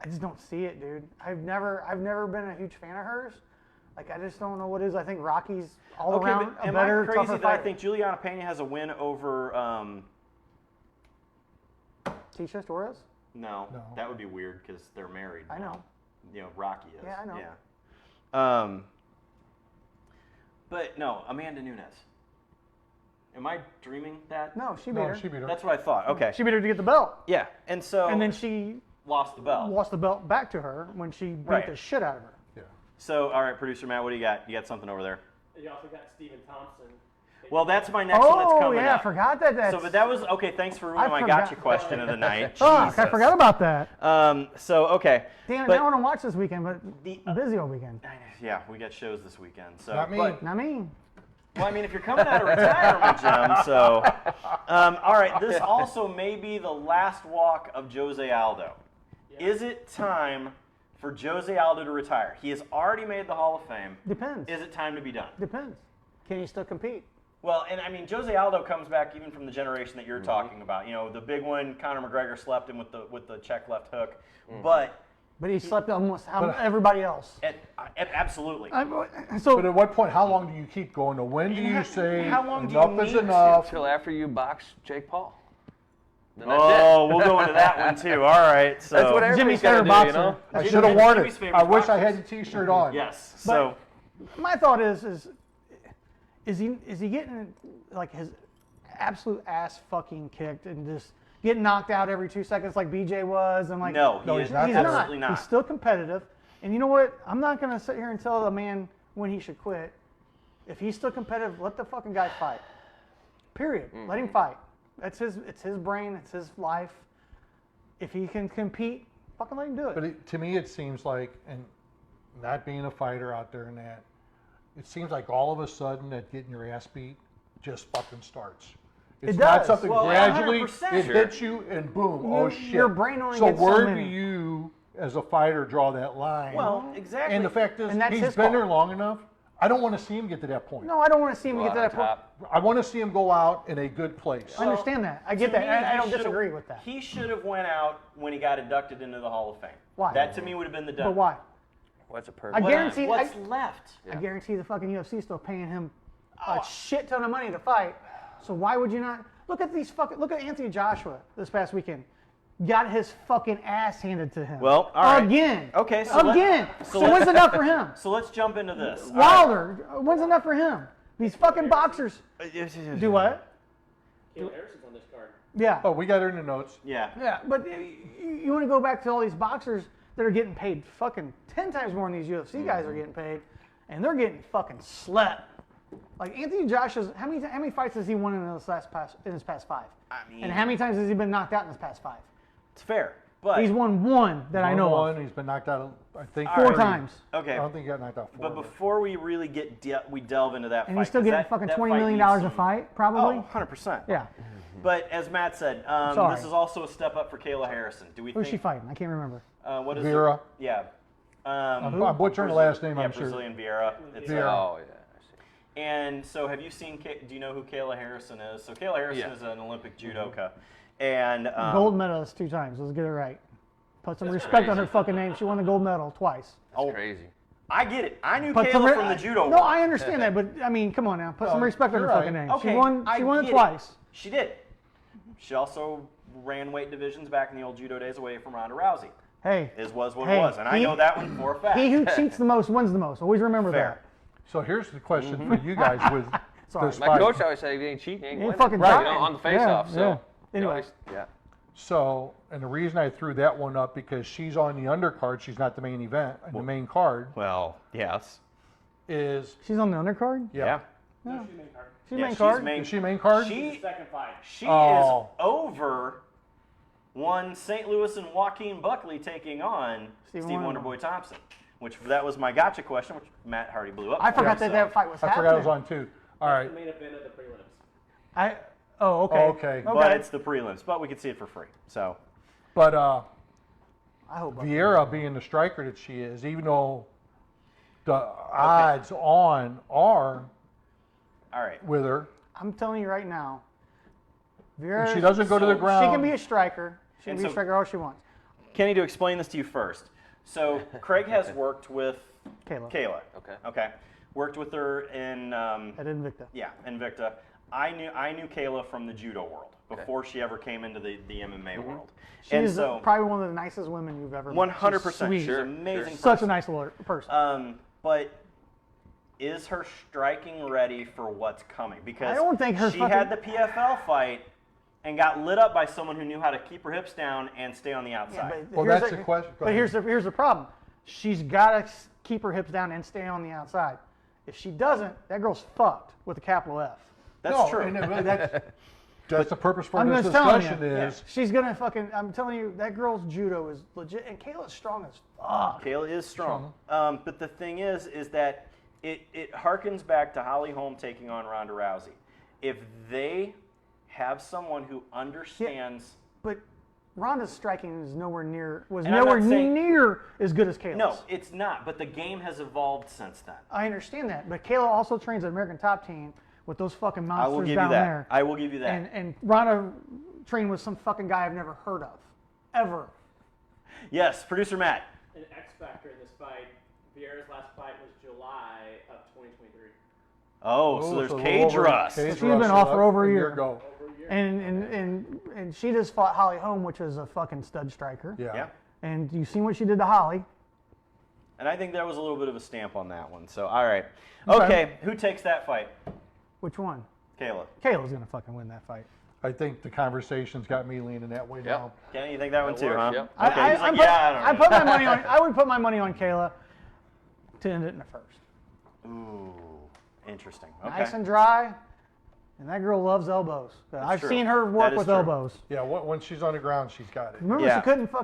I just don't see it, dude. I've never been a huge fan of hers. Like I just don't know what it is. I think Rocky's all Okay, around but a am better, I crazy tougher that I fighter. think Juliana Pena has a win over? Tisha Torres? No, No. that would be weird because they're married. I know. You know, Rocky is. Yeah, I know. Yeah. But no, Amanda Nunes. Am I dreaming that? No, she beat No, her. she beat her. That's what I thought. Okay. She beat her to get the belt. Yeah, and so And then she lost the belt. lost the belt back to her when she beat Right. the shit out of her. Yeah. So, all right, producer Matt, what do you got? You got something over there? You also got Stephen Thompson. Well, that's my next one that's Oh, coming yeah, up. I forgot that. That's, So, but that was okay. Thanks for ruining I my forgot. gotcha question of the night. Fuck, Jesus. I forgot about that. So okay. Damn it, But now I want to watch this weekend, but the- I'm busy all weekend. yeah, we got shows this weekend. So Not me. but- Not me. well, I mean, if you're coming out of retirement, Jim. So, all right. This also may be the last walk of Jose Aldo. Is it time for Jose Aldo to retire? He has already made the Hall of Fame. Depends. Is it time to be done? Depends. Can he still compete? Well, and I mean, Jose Aldo comes back even from the generation that you're talking about. You know, the big one, Conor McGregor slept him with the check left hook, but But he slept almost everybody else. absolutely. So But at what point, how long do you keep going? To when do you say how long do you enough is need to? enough? Until after you box Jake Paul. Then that's Oh, it. we'll go into that one too. All right. So That's what Jimmy's everybody's got to favorite do, boxer. you know? I Jimmy- should have worn Jimmy's it. favorite I wish I boxers. had the T-shirt on. yes. So my thought is he getting like his absolute ass fucking kicked and just getting knocked out every 2 seconds like BJ was and like No, he is he's absolutely not. He's still competitive. And you know what? I'm not gonna sit here and tell a man when he should quit. If he's still competitive, let the fucking guy fight. Period. Let him fight. It's his brain. It's his life. If he can compete, fucking let him do it. But to me, it seems like, and not being a fighter out there and that, it seems like all of a sudden that getting your ass beat just fucking starts. It's It not does. something Well, gradually, 100%. it Sure. hits you and boom, oh shit. Your brain only so gets so where do many. you, as a fighter, draw that line? Well, exactly. And the fact is, And that's he's his been fault. there long enough. I don't want to see him get to that point. No, I don't want to see him Go get to out that on point. top. I want to see him go out in a good place. I understand that. I get To that. me, I he don't should've- disagree with that. He should have went out when he got inducted into the Hall of Fame. Why? That to me would have been the done. But why? What's a I perfect? guarantee. What's I, left? I guarantee the fucking UFC is still paying him a shit ton of money to fight. So why would you not look at these fucking? Look at Anthony Joshua this past weekend. Got his fucking ass handed to him. Well, all right. Again. Okay, so Again. so So let's- when's enough for him? So let's jump into this. All right. Wilder. When's enough for him? These fucking boxers. Do what? Kayla Harrison's on this card. Yeah. Oh, we got her in the notes. Yeah. Yeah, but you want to go back to all these boxers that are getting paid fucking 10 times more than these UFC guys are getting paid, and they're getting fucking slept. Like Anthony Joshua's, how many fights has he won in his past 5? I mean, And how many times has he been knocked out in his past 5? it's fair, but He's won one that I know One, of. he's been knocked out, I think, All 4 right. times. okay. I don't think he got knocked out 4. But before we really we delve into that And fight, he's still 'cause getting that- fucking that $20 fight million needs a some- fight, probably. Oh, 100%. Yeah. But as Matt said, Sorry. this is also a step up for Kayla Harrison. Do we Who's think? she fighting? I can't remember. What is Vieira. it? Yeah. I'm butchering the last name, Yeah, I'm sure. Brazilian Vieira. It's, Vieira. Oh yeah. I see. And so, have you seen? Do you know who Kayla Harrison is? So Kayla Harrison Yeah. is an Olympic judoka, and Gold medalist 2 times. Let's get it right. Put some respect on her fucking name. She won the gold medal twice. Oh, Crazy. I get it. I knew Put Kayla some from the judo. No, world. I understand that, but I mean, come on now. Put some No, respect on her you're fucking right. name. Okay, She won I it get twice. She did. She also ran weight divisions back in the old judo days away from Ronda Rousey. Hey, Was what Hey, it was, and I he- know that one for a fact. he who cheats the most wins the most. Always remember Fair. So here's the question for you guys with Sorry. this My fight. coach always said, "If you ain't cheating, you ain't He ain't winning." fucking right, trying. on the face-off. Yeah, So, yeah. you Anyway. always- yeah. So, and the reason I threw that one up because she's on the undercard, she's not the main event, and the main card Well, yes. is, She's on the undercard. Yeah. No, she's main card. She's Yeah, main she's card. main- is she main card? She Second fight. She Oh. is over one St. Louis and Joaquin Buckley taking on Stephen Steve Wonderboy. Wonderboy Thompson, which that was my gotcha question, which Matt Hardy blew up. I for forgot us, that so. that fight was I happening. forgot it was on too. All The right. main event of the prelims. Okay. Oh, okay. But it's the prelims, but we could see it for free. So But I hope. Vieira being the striker that she is, even though the odds on are all right. with her, I'm telling you right now. Vera, if she doesn't go to the So- ground. She can be a striker. She can And be a so- striker all she wants. Kenny, to explain this to you first. So Craig has worked with Kayla. Kayla. Okay. Okay. Worked with her in At Invicta. yeah, Invicta. I knew Kayla from the judo world before she ever came into the MMA world. And She's so probably one of the nicest women you've ever met. 100%. She's She's sweet. an amazing Such a person. nice person. But is her striking ready for what's coming? Because I don't think her she fucking- had the PFL fight and got lit up by someone who knew how to keep her hips down and stay on the outside. Well, here's that's the question. Go But ahead. here's the problem. She's got to keep her hips down and stay on the outside. If she doesn't, that girl's fucked with a capital F. That's No, true. and that's the purpose for I'm this just telling discussion you. is She's gonna fucking. I'm telling you, that girl's judo is legit, and Kayla's strong as fuck. Kayla is strong. But the thing is that it harkens back to Holly Holm taking on Ronda Rousey. If they have someone who understands, But Ronda's striking is nowhere near And I'm not nowhere saying- near as good as Kayla's. no, it's not. But the game has evolved since then. I understand that, but Kayla also trains the American Top Team with those fucking I will monsters give you down that. there. I will give you that. And Ronda trained with some fucking guy I've never heard of, ever. Yes, producer Matt. An X factor in this fight. Vieira's last fight was July of 2023. Oh, so Oh, there's so cage over- rust. cage She's been rust off for over a year. ago. Over a year. And she just fought Holly Holm, which is a fucking stud striker. Yeah. Yeah. And you've seen what she did to Holly. And I think there was a little bit of a stamp on that one. So, all right. Okay. Okay, who takes that fight? Which one? Kayla. Kayla's gonna fucking win that fight. I think the conversation's got me leaning that way now. Kenny, you think that one too, works, huh? yep. Okay, he's like, I yeah, I don't know. put my money on. I would put my money on Kayla to end it in the first. Ooh, interesting. Okay. Nice and dry. And that girl loves elbows. I've true. seen her That work is with true. elbows. Yeah, when she's on the ground, she's got it. Remember, Yeah. she couldn't throw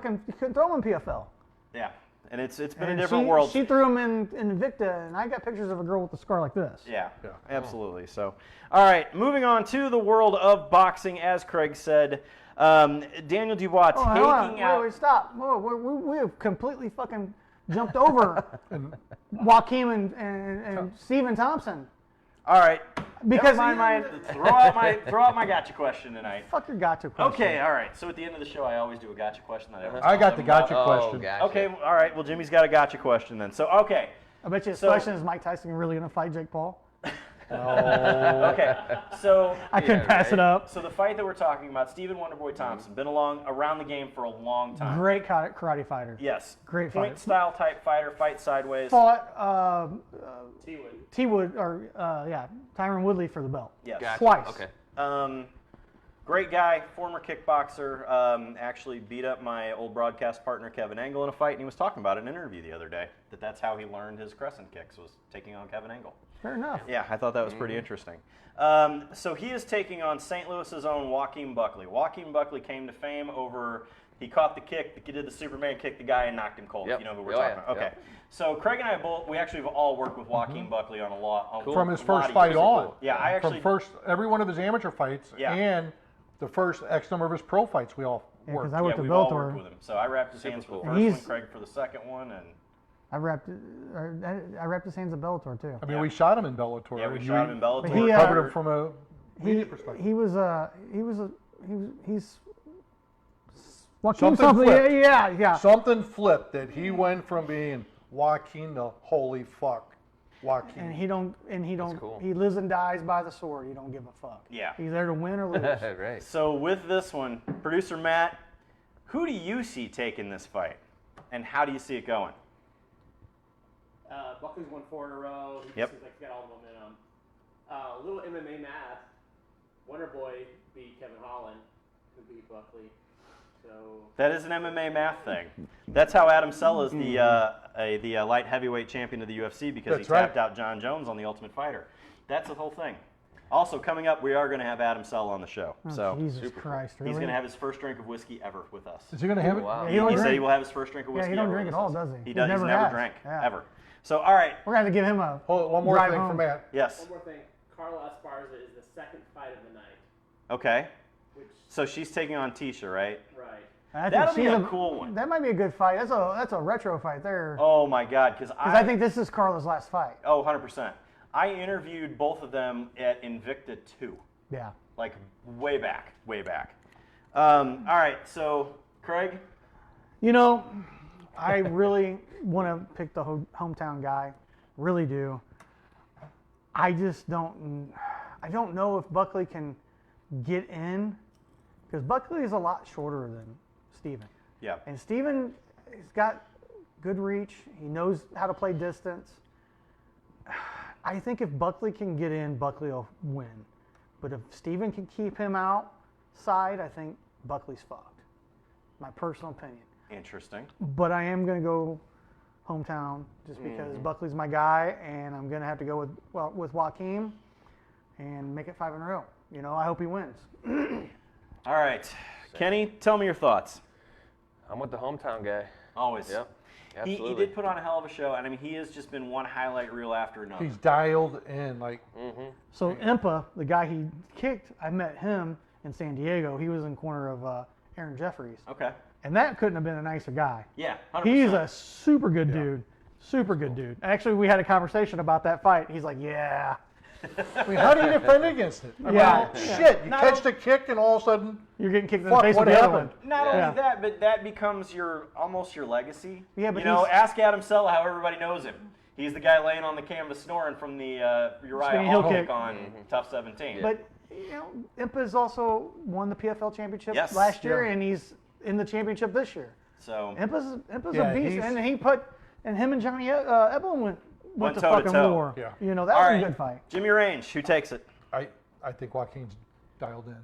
them in PFL. Yeah, and it's been a And different world. She threw them in Invicta, and I got pictures of a girl with a scar like this. Yeah, Yeah. absolutely. So, all right, moving on to the world of boxing, as Craig said. Daniel Dubois Oh, hold on. taking out. Wait, stop. Whoa, we have completely fucking jumped over Joaquin and Stephen Thompson. All right, Because never mind throw out my gotcha question tonight. fuck your gotcha question. Okay, all right. So at the end of the show, I always do a gotcha question that I got the gotcha Oh, question. gotcha. Okay, all right. Well, Jimmy's got a gotcha question then. So okay, I bet you his So- question is Mike Tyson really gonna fight Jake Paul? okay. So I couldn't pass it up. So the fight that we're talking about, Stephen Wonderboy Thompson, been around the game for a long time. Great karate fighter. Yes. Great Point fighter. style type fighter, fight sideways. Fought T-Wood. T-Wood Tyron Woodley for the belt. Yes. Gotcha. Twice. Okay. Great guy, former kickboxer. Actually beat up my old broadcast partner Kevin Angle in a fight, and he was talking about it in an interview the other day. That's how he learned his crescent kicks, was taking on Kevin Angle. Fair enough. Yeah, I thought that was pretty interesting. So he is taking on St. Louis's own Joaquin Buckley. Joaquin Buckley came to fame over, he caught the kick, he did the Superman kick the guy and knocked him cold. Yep. You know who we're Oh, talking yeah, about. Okay. yeah. So Craig and I we actually have all worked with Joaquin Buckley on a lot. From his a lot first of fight years. on. Yeah, I actually, From every one of his amateur fights Yeah. and the first X number of his pro fights, we all Yeah, worked. because I worked yeah, at we've all worked Bellator. with him. So I wrapped his hands for the cool. first one, He's- Craig for the second one, and I wrapped his hands at Bellator too. I mean, Yeah. we shot him in Bellator. yeah, we and shot him in Bellator. But he, covered him from a media perspective. He's Joaquin Something something. flipped. Yeah. Something flipped that he went from being Joaquin to holy fuck Joaquin. And he don't. cool. He lives and dies by the sword. He don't give a fuck. Yeah. He's there to win or lose. Right. So with this one, producer Matt, who do you see taking this fight, and how do you see it going? Buckley's won 4 in a row. He Yep. seems like he's got all the momentum. A little MMA math. Wonderboy beat Kevin Holland, who beat Buckley. So That is an MMA math thing. That's how Adam Sell is the light heavyweight champion of the UFC, because That's he right. tapped out John Jones on The Ultimate Fighter. That's the whole thing. Also, coming up, we are going to have Adam Sell on the show. Oh, So Jesus Christ! Really? he's going to have his first drink of whiskey ever with us. Is he going to have it? Wow. Yeah, He, he don't he said drink. he will have his first drink of Yeah, whiskey he don't ever drink with at all, us. does he? He He does. He's never never has. drank, Yeah. ever. So, all right. We're gonna have to give him a. Hold on, one more drive thing home. for Matt. Yes. one more thing. Carla Esparza is the second fight of the night, Okay. which So she's taking on Tisha, right? right. I think That'll be she's a cool one. That might be a good fight. That's a retro fight there. Oh, my God. Because I think this is Carla's last fight. Oh, 100%. I interviewed both of them at Invicta 2. Yeah. Like way back, way back. All right, so Craig, You know, I really want to pick the hometown guy. Really do. I just don't. I don't know if Buckley can get in, because Buckley is a lot shorter than Steven. yeah, And Steven has got good reach. He knows how to play distance. I think if Buckley can get in, Buckley will win. But if Steven can keep him outside, I think Buckley's fucked. My personal opinion. interesting. But I am going to go hometown just because Buckley's my guy, and I'm going to have to go with Joaquin and make it 5 in a row. You know, I hope he wins. All right, Kenny, tell me your thoughts. I'm with the hometown guy. Always. Yep. He Absolutely. did put on a hell of a show, and I mean, he has just been one highlight reel after another. He's dialed in. Like, So Impa, the guy he kicked, I met him in San Diego. He was in corner of Aaron Jeffries. Okay. And that couldn't have been a nicer guy. Yeah, 100%. He's a super good dude. Super good dude. Actually, we had a conversation about that fight. He's like, yeah. I mean, how do you defend against it? I mean, Yeah. shit. You Not catch a- the kick and all of a sudden, You're getting kicked in the fuck, face what with the other one. happened? Not only Yeah. that, but that becomes almost your legacy. Yeah, but you know, he's- ask Adam Sell how everybody knows him. He's the guy laying on the canvas snoring from the Uriah Spinning heel Hall kick. kick on Tough 17. But, you know, Impa's also won the PFL championship Yes. last year, Yeah. and he's in the championship this year. So Impa's Yeah, a beast, he's- and him and Johnny Eblen went Went to toe to fucking toe. war. Yeah. You know, that all was right, a good fight. Jimmy Range, who takes it? I think Joaquin's dialed in.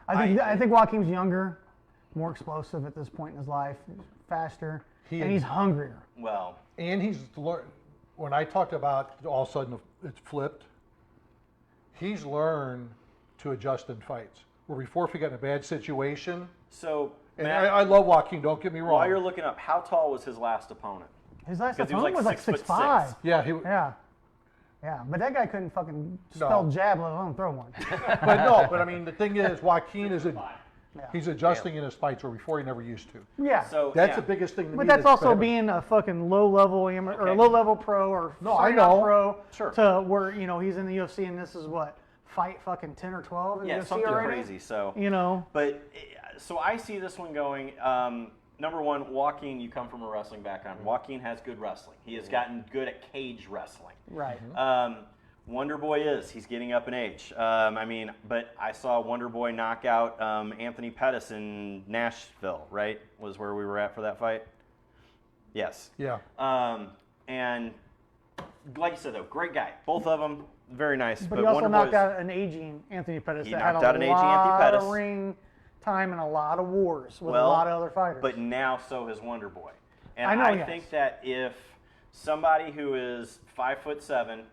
I think Joaquin's younger, more explosive at this point in his life, faster, and he's hungrier. Well, And he's when I talked about all of a sudden it's flipped, he's learned to adjust in fights. Where before, if he got in a bad situation, So, and Matt, I love Joaquin, don't get me wrong. while you're looking up, how tall was his last opponent? His last 'Cause he was opponent like was like 6'6". 6'5". yeah, Yeah, but that guy couldn't fucking spell No. jab, let alone throw one. but I mean, the thing is, Joaquin he's adjusting in his fights where before he never used to. Yeah. So That's yeah. the biggest thing to But me. that's also better. being a fucking low-level amateur or Okay. low-level pro or No, I starting out know. pro Sure. to where he's in the UFC and this is what fight fucking 10 or 12 in Yeah, the UFC something already. crazy. So, But so I see this one going. Number one, Joaquin, you come from a wrestling background. Joaquin has good wrestling. He has gotten good at cage wrestling. right. Wonder Boy he's getting up in age. But I saw Wonder Boy knock out Anthony Pettis in Nashville, right? Was where we were at for that fight? Yes. Yeah. And like you said, though, great guy. Both of them, very nice. But he also Wonder knocked Boy's- out an aging Anthony Pettis He that had knocked out an a aging Anthony lot Pettis. of ring time and a lot of wars with a Well, lot of other fighters. But now so has Wonder Boy. And I know, yes. think that if somebody who is 5'7"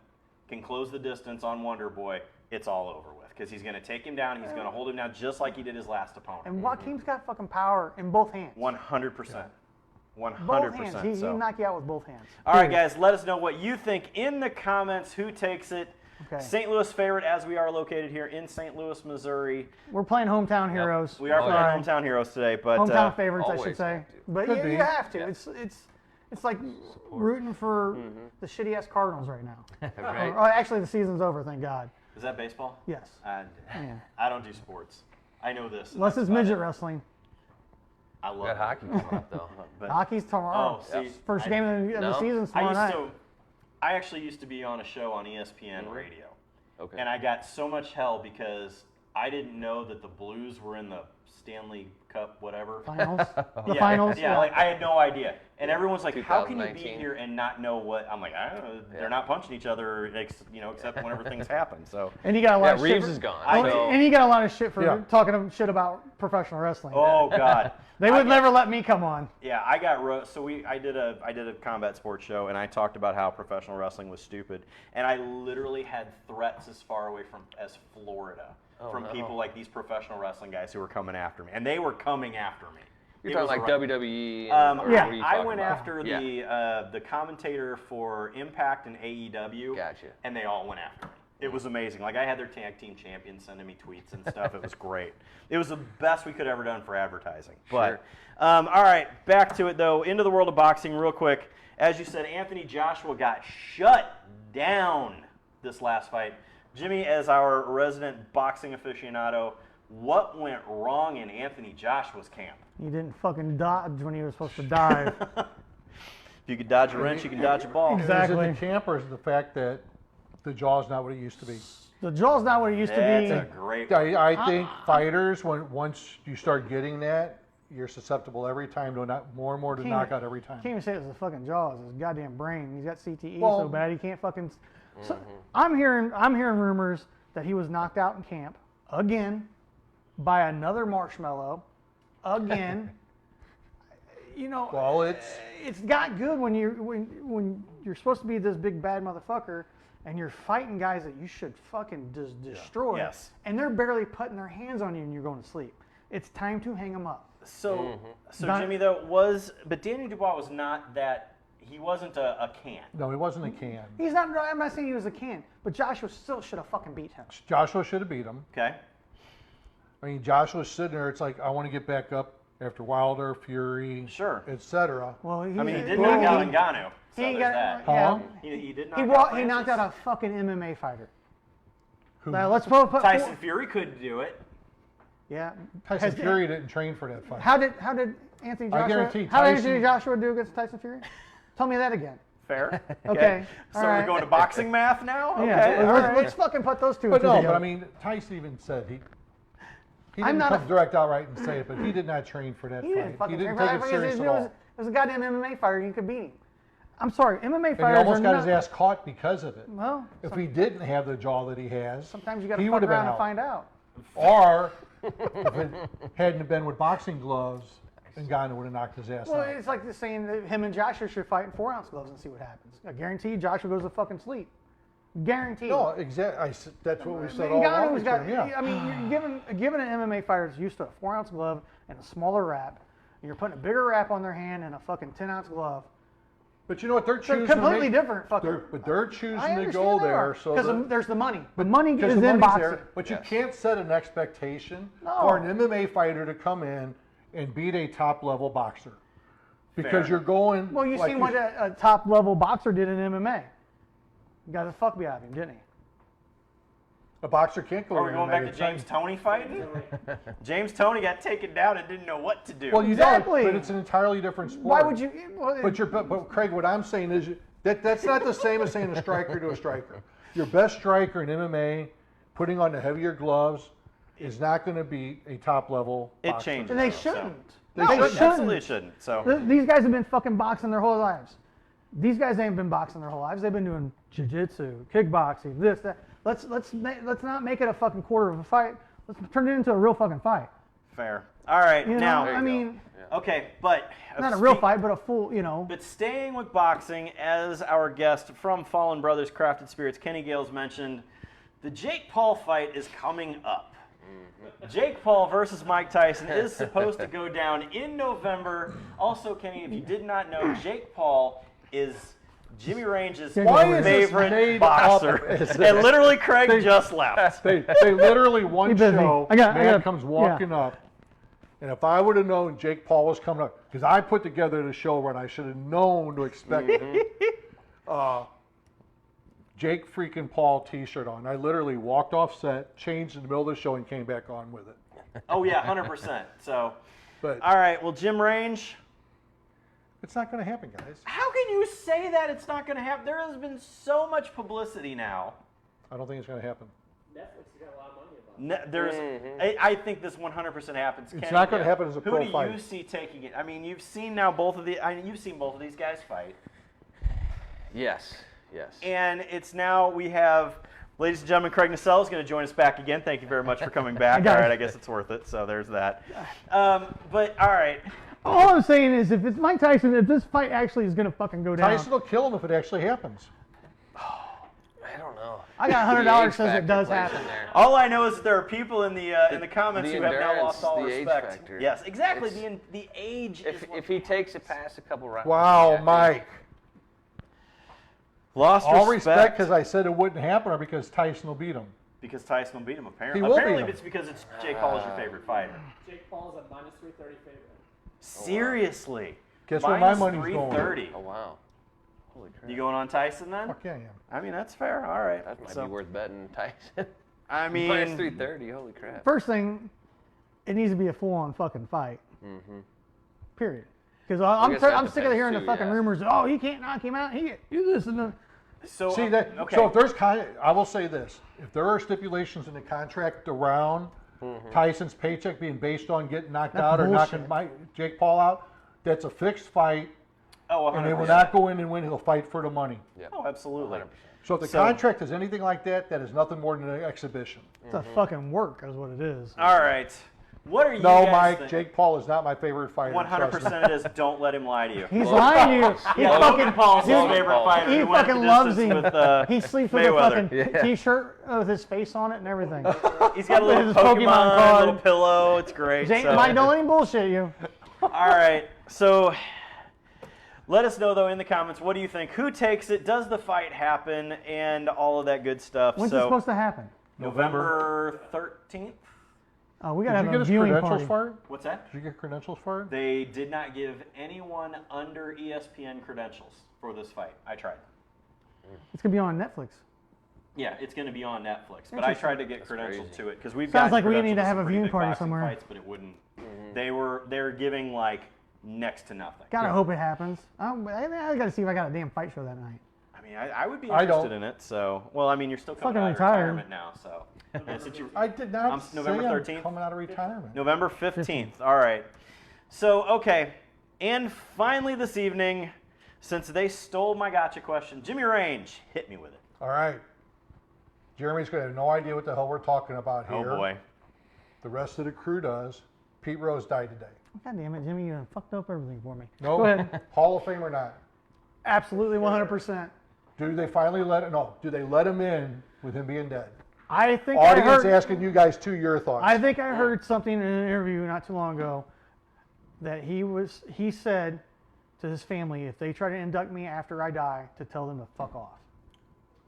can close the distance on Wonder Boy, it's all over with. Because he's going to take him down. He's going to hold him down just like he did his last opponent. and Joaquin's got fucking power in both hands. 100%. 100%. Both hands. He so. can knock you out with both hands. All right, Period. guys, let us know what you think in the comments. Who takes it? Okay. St. Louis favorite, as we are located here in St. Louis, Missouri. We're playing hometown heroes. We are Oh, playing yeah. hometown heroes today, but Hometown favorites, I always should say. have to. But Could you, be. you have to. Yeah. It's like rooting for the shitty ass Cardinals right now. Right. Oh, actually, the season's over. Thank God. is that baseball? Yes. Yeah. I don't do sports. I know this. Unless That's it's about midget it. wrestling. I love Got it. hockey coming up though. But Hockey's tomorrow. Oh, see, First I- game of the No. season's tomorrow night. I actually used to be on a show on ESPN radio, Okay. and I got so much hell because I didn't know that the Blues were in the Stanley Cup, whatever. Finals. The Yeah, finals. Yeah, like I had no idea, and everyone's like, "How can you be 2019. here and not know what?" I'm like, "I don't know. They're Yeah. not punching each other, except whenever things happen." So, And you got a lot Yeah, of shit. Reeves for- is gone. I- so And you got a lot of shit for Yeah. talking shit about professional wrestling. oh god, They would never let me come on. Yeah, I got so I did a combat sports show, and I talked about how professional wrestling was stupid, and I literally had threats as far away as Florida from no. people like these professional wrestling guys who were coming after me, and they were coming after me. you're It talking was like right- WWE. or Yeah. what are you I talking went about? after Yeah. the commentator for Impact and AEW, Gotcha. and they all went after me. It was amazing. Like I had their tag team champions sending me tweets and stuff. It was great. It was the best we could ever done for advertising. But Sure. all right, back to it though. Into the world of boxing, real quick. As you said, Anthony Joshua got shut down this last fight. Jimmy, as our resident boxing aficionado, what went wrong in Anthony Joshua's camp? He didn't fucking dodge when he was supposed to dive. If you could dodge a wrench, you can dodge a ball. Exactly. Is it the camp or is it the fact that the jaw's not what it used to be? The jaw's not what it used to That's be. a great. I think fighters, once you start getting that, you're susceptible every time to more and more to Can't knock even- out every time. Can't even say it's the fucking jaw. It's his goddamn brain. He's got CTE Well- so bad he can't fucking. So, I'm hearing rumors that he was knocked out in camp again by another marshmallow again. Well, It's not good when you're supposed to be this big bad motherfucker and you're fighting guys that you should fucking just destroy. Yes. And they're barely putting their hands on you and you're going to sleep. It's time to hang them up. So Don- Jimmy though but Danny Dubois was not that. He wasn't a can. no, he wasn't a can. He's not. I'm not saying he was a can, but Joshua still should have fucking beat him. Joshua should have beat him. Okay. I mean, Joshua's sitting there. It's like, I want to get back up after Wilder, Fury, Sure. etc. Well, I mean, he did knock out Ngannou. So He ain't there's got. that. Huh? Yeah. He did knock He, out he knocked Francis. out a fucking MMA fighter. Who? Now, let's put Tyson Fury couldn't do it. Yeah. Tyson Has- Fury didn't train for that fight. How did Anthony Joshua? I guarantee how did Tyson- Anthony Joshua do against Tyson Fury? Tell me that again. Fair. Okay. So All we're right. going to boxing math now. Okay. Yeah. all Let's, right. let's fucking put those two. But no, together. but I mean, Tyson even said he I'm didn't not come a- direct outright and say it, but he did not train for that He didn't fight. fucking He didn't train take for it that. serious It at all. was a goddamn MMA fighter. You could beat him. I'm sorry, MMA And he fighters almost are got not, his ass caught because of it. Well, If he didn't have the jaw that he has, sometimes you got to he fuck would have been around and out. find out. Or if it hadn't been with boxing gloves, and Ngannou would have knocked his ass Well, out. it's like the saying that him and Joshua should fight in 4-ounce gloves and see what happens. I guarantee Joshua goes to fucking sleep. Guaranteed. No, exactly. That's what we said all along. Ngannou's got. between him, yeah. I mean, you're giving an MMA fighter that's used to a 4-ounce glove and a smaller wrap, and you're putting a bigger wrap on their hand and a fucking 10-ounce glove. But you know what? They're They're choosing to completely make- different. Fucking. But they're choosing I to understand go they there. are, So because there's the money. The but money because is the in money's boxing. there, but you Yes. can't set an expectation No. for an MMA fighter to come in and beat a top level boxer, because Fair. you're going. Well, you've like seen what a top level boxer did in MMA. Got the fuck me out of him, didn't he? a boxer can't go. Are we in going MMA back to and James train. Tony fighting? James Tony got taken down and didn't know what to do. Well, you Exactly. don't, but it's an entirely different sport. Why would you? Well, But Craig, what I'm saying is that's not the same as saying a striker to a striker. Your best striker in MMA, putting on the heavier gloves, is not going to beat a top level. It boxer. changes. and they So- shouldn't. They They shouldn't. Absolutely it shouldn't. So These guys have been fucking boxing their whole lives. These guys ain't been boxing their whole lives. They've been doing jiu-jitsu, kickboxing, this, that. Let's not make it a fucking quarter of a fight. Let's turn it into a real fucking fight. fair. All right, You know, now There you I go. mean, okay, but not a real fight, but a full, you know. But staying with boxing, as our guest from Fallen Brothers Crafted Spirits, Kenny Gales, mentioned, the Jake Paul fight is coming up. Jake Paul versus Mike Tyson is supposed to go down in November. Also, Kenny, if you did not know, Jake Paul is Jimmy Range's Why is this favorite made boxer. up? Is And literally, Craig just left. They literally one He busy. show, I got- man comes walking up, and if I would have known Jake Paul was coming up, because I put together the show when I should have known to expect Jake freaking Paul T-shirt on. I literally walked off set, changed in the middle of the show, and came back on with it. Oh, yeah, 100%. So, But all right, well, Jim Range, it's not going to happen, guys. how can you say that it's not going to happen? There has been so much publicity now. I don't think it's going to happen. Netflix has got a lot of money about it. There's, I think this 100% happens. It's Kenny, not going to happen as a Who pro do you fight. see taking it? I mean, you've seen now both of you've seen both of these guys fight, Yes. Yes. and it's now we have, ladies and gentlemen, Craig Nassell is going to join us back again. Thank you very much for coming back. All right, I guess it's worth it. So there's that. But all right, All I'm saying is, if it's Mike Tyson, if this fight actually is gonna fucking go down, Tyson will kill him if it actually happens. I don't know. I got The $100 age says it factor does plays happen. in there. all I know is that there are people in the comments the who have now endurance, lost all the age respect. factor. Yes, exactly. It's- The age is If he takes it past a couple rounds. Wow, yeah, Mike. lost All respect because I said it wouldn't happen, or because Tyson will beat him. because Tyson will beat him. Apparently, He will beat apparently him. it's because it's Jake Paul is your favorite fighter. Jake Paul is a minus 330 favorite. Seriously. Guess where my Minus money's going? 330. Oh wow. Holy crap. You going on Tyson then? Fuck yeah, I am. I mean, that's fair. All right. That might So, be worth betting Tyson. I mean, Minus 330. Holy crap. First thing, it needs to be a full-on fucking fight. Period. Because I'm guess that I'm sick of depends hearing the too, fucking yeah. rumors. Oh, he can't knock him out. He do this and the. so See that? Okay. So if there's I will say this: if there are stipulations in the contract around Tyson's paycheck being based on getting knocked That's out or bullshit. knocking Jake Paul out, that's a fixed fight, oh, 100%. and he will not go in and win. He'll fight for the money. Oh, absolutely. 100%. So if the So- contract is anything like that, that is nothing more than an exhibition. It's a fucking work, is what it is. All right. What are you No, guys Mike, think? Jake Paul is not my favorite fighter. 100% it is. Don't let him lie to you. He's lying to you. He Yeah, fucking Logan Paul's his Logan favorite Paul. fighter. He went fucking the loves distance him. With, he sleeps with Mayweather. a fucking T-shirt with his face on it and everything. He's got a little His Pokemon, Pokemon card. little pillow. It's great. so- Mike, don't let him bullshit you. All right. So let us know, though, in the comments, what do you think? Who takes it? Does the fight happen? And all of that good stuff. When's so it supposed to happen? November 13th? Oh, we Did gotta you have get a his viewing credentials party. for it? What's that? Did you get credentials for it? They did not give anyone under ESPN credentials for this fight. I tried. It's gonna be on Netflix. Yeah, it's going to be on Netflix, but I tried to get That's credentials crazy. to it because we've Sounds got like we credentials need to have some a pretty viewing big party boxing somewhere. Fights, but it wouldn't. They were giving like next to nothing. Gotta hope it happens. I gotta see if I got a damn fight show that night. I mean, I would be I interested don't. in it. So, well, I mean, you're still coming Fucking out of retired. retirement now, so. And since you- I did not I'm say November I'm 13th? coming out of retirement. November 15th. All right. So, okay. And finally this evening, since they stole my gotcha question, Jimmy Range, hit me with it. All right. Jeremy's going to have no idea what the hell we're talking about here. Oh, boy. The rest of the crew does. Pete Rose died today. God damn it, Jimmy, you fucked up everything for me. No, Go ahead. Hall of Fame or not? Absolutely 100%. Do they finally let it? No. Do they let him in with him being dead? I think I Audience heard, asking you guys too your thoughts. I think I heard something in an interview not too long ago that he said to his family, if they try to induct me after I die, to tell them to fuck off.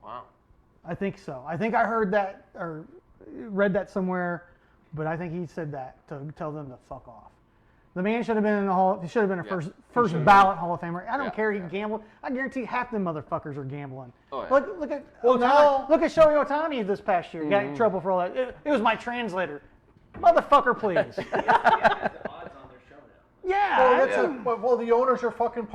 Wow. I think so. I think I heard that or read that somewhere, but I think he said that to tell them to fuck off. The man should have been in the Hall. He should have been a first ballot Hall of Famer. I don't care. He gambled. I guarantee half the motherfuckers are gambling. Oh, yeah. Look at Well, Ohtani. now- Look at Shohei Ohtani this past year. Got in trouble for all that. It was my translator. Motherfucker, please. The odds on their show now. Yeah. Well, well, the owners are fucking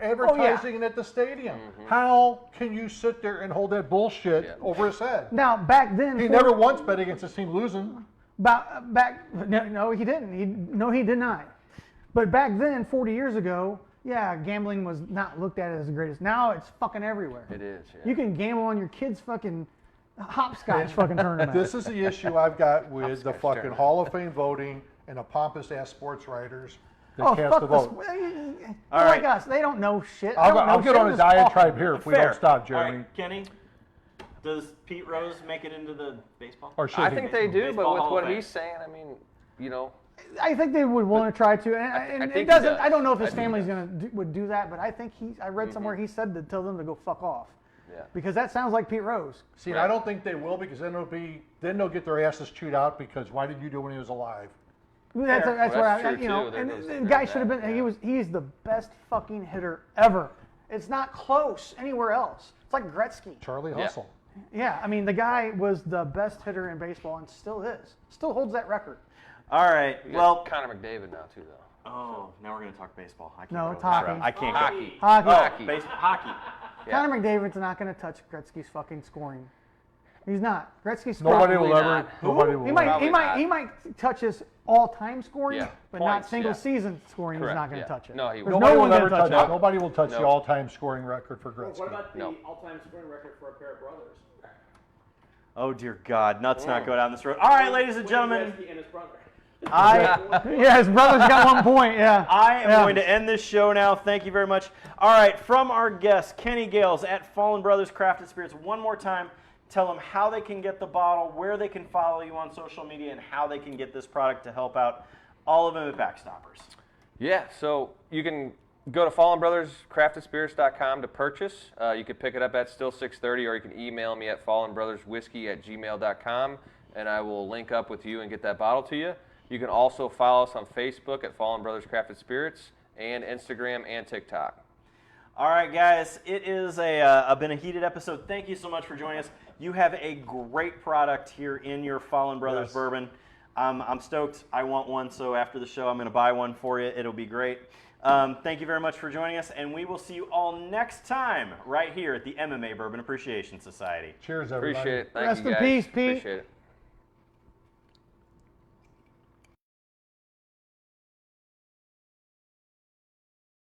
advertising it at the stadium. How can you sit there and hold that bullshit over his head? Now back then, He never once bet against his team losing. No, he didn't. He did not. But back then, 40 years ago, yeah, gambling was not looked at as the greatest. Now it's fucking everywhere. It is. Yeah. You can gamble on your kids' fucking hopscotch fucking tournament. This is the issue I've got with the Hopscotch fucking tournament. Hall of Fame voting and the pompous ass sports writers that Oh, cast fuck the this. vote. All Like right. us, they don't know shit. I'll get on a diatribe here if we Fair. don't stop, All Jeremy. right, Kenny, does Pete Rose make it into the baseball? Or should I he? think they do, Baseball but with Hall of what Fame. he's saying, I mean, you know, I think they would want to try to, and I it think he doesn't. does. I don't know if his I think he family's does. would do that, but I think I read somewhere he said to tell them to go fuck off. Yeah. Because that sounds like Pete Rose. See, I don't think they will because then they'll get their asses chewed out because why did you do it when he was alive? That's Well, what that's I, true, you know, too. There and goes- the there's guy that, should have been. yeah. He's the best fucking hitter ever. It's not close anywhere else. It's like Gretzky. Charlie Yeah. Hustle. Yeah, I mean the guy was the best hitter in baseball and still is. Still holds that record. All right. You got Well, Connor McDavid now too, though. oh, now we're gonna talk baseball. I can't No, go it's this route. hockey. I can't go. Hockey. Hockey. Hockey. Hockey. Yeah. Connor McDavid's not going to touch Gretzky's fucking scoring. He's not. Gretzky's scoring. Nobody will Probably ever. not. Nobody will. He might. Probably He might. not. He might touch his all-time scoring, Yeah, but not points, single yeah. season scoring. Correct, He's not going to yeah. touch it. No, he There's won't. Nobody no one will going ever to touch touch. it. Nobody will touch No. the all-time scoring record for Gretzky. What about the No. all-time scoring record for a pair of brothers? Oh dear God, nuts not go down this road. All right, ladies and Wayne gentlemen, Gretzky and his brother. Yeah, his brother's got 1 point. Yeah. I am Yeah. going to end this show now. Thank you very much. All right, from our guest, Kenny Gales at Fallen Brothers Crafted Spirits, one more time, tell them how they can get the bottle, where they can follow you on social media, and how they can get this product to help out all of them at Backstoppers. Yeah, so you can go to fallenbrotherscraftedspirits.com to purchase. You can pick it up at Still 630, or you can email me at fallenbrotherswhiskey@gmail.com, and I will link up with you and get that bottle to you. You can also follow us on Facebook at Fallen Brothers Crafted Spirits, and Instagram and TikTok. All right, guys, it is been a heated episode. Thank you so much for joining us. You have a great product here in your Fallen Brothers Yes. bourbon. I'm stoked. I want one, so after the show, I'm going to buy one for you. It'll be great. Thank you very much for joining us, and we will see you all next time right here at the MMA Bourbon Appreciation Society. Cheers, everybody. Appreciate it. Thank Rest you, in guys. peace, Pete. Appreciate it.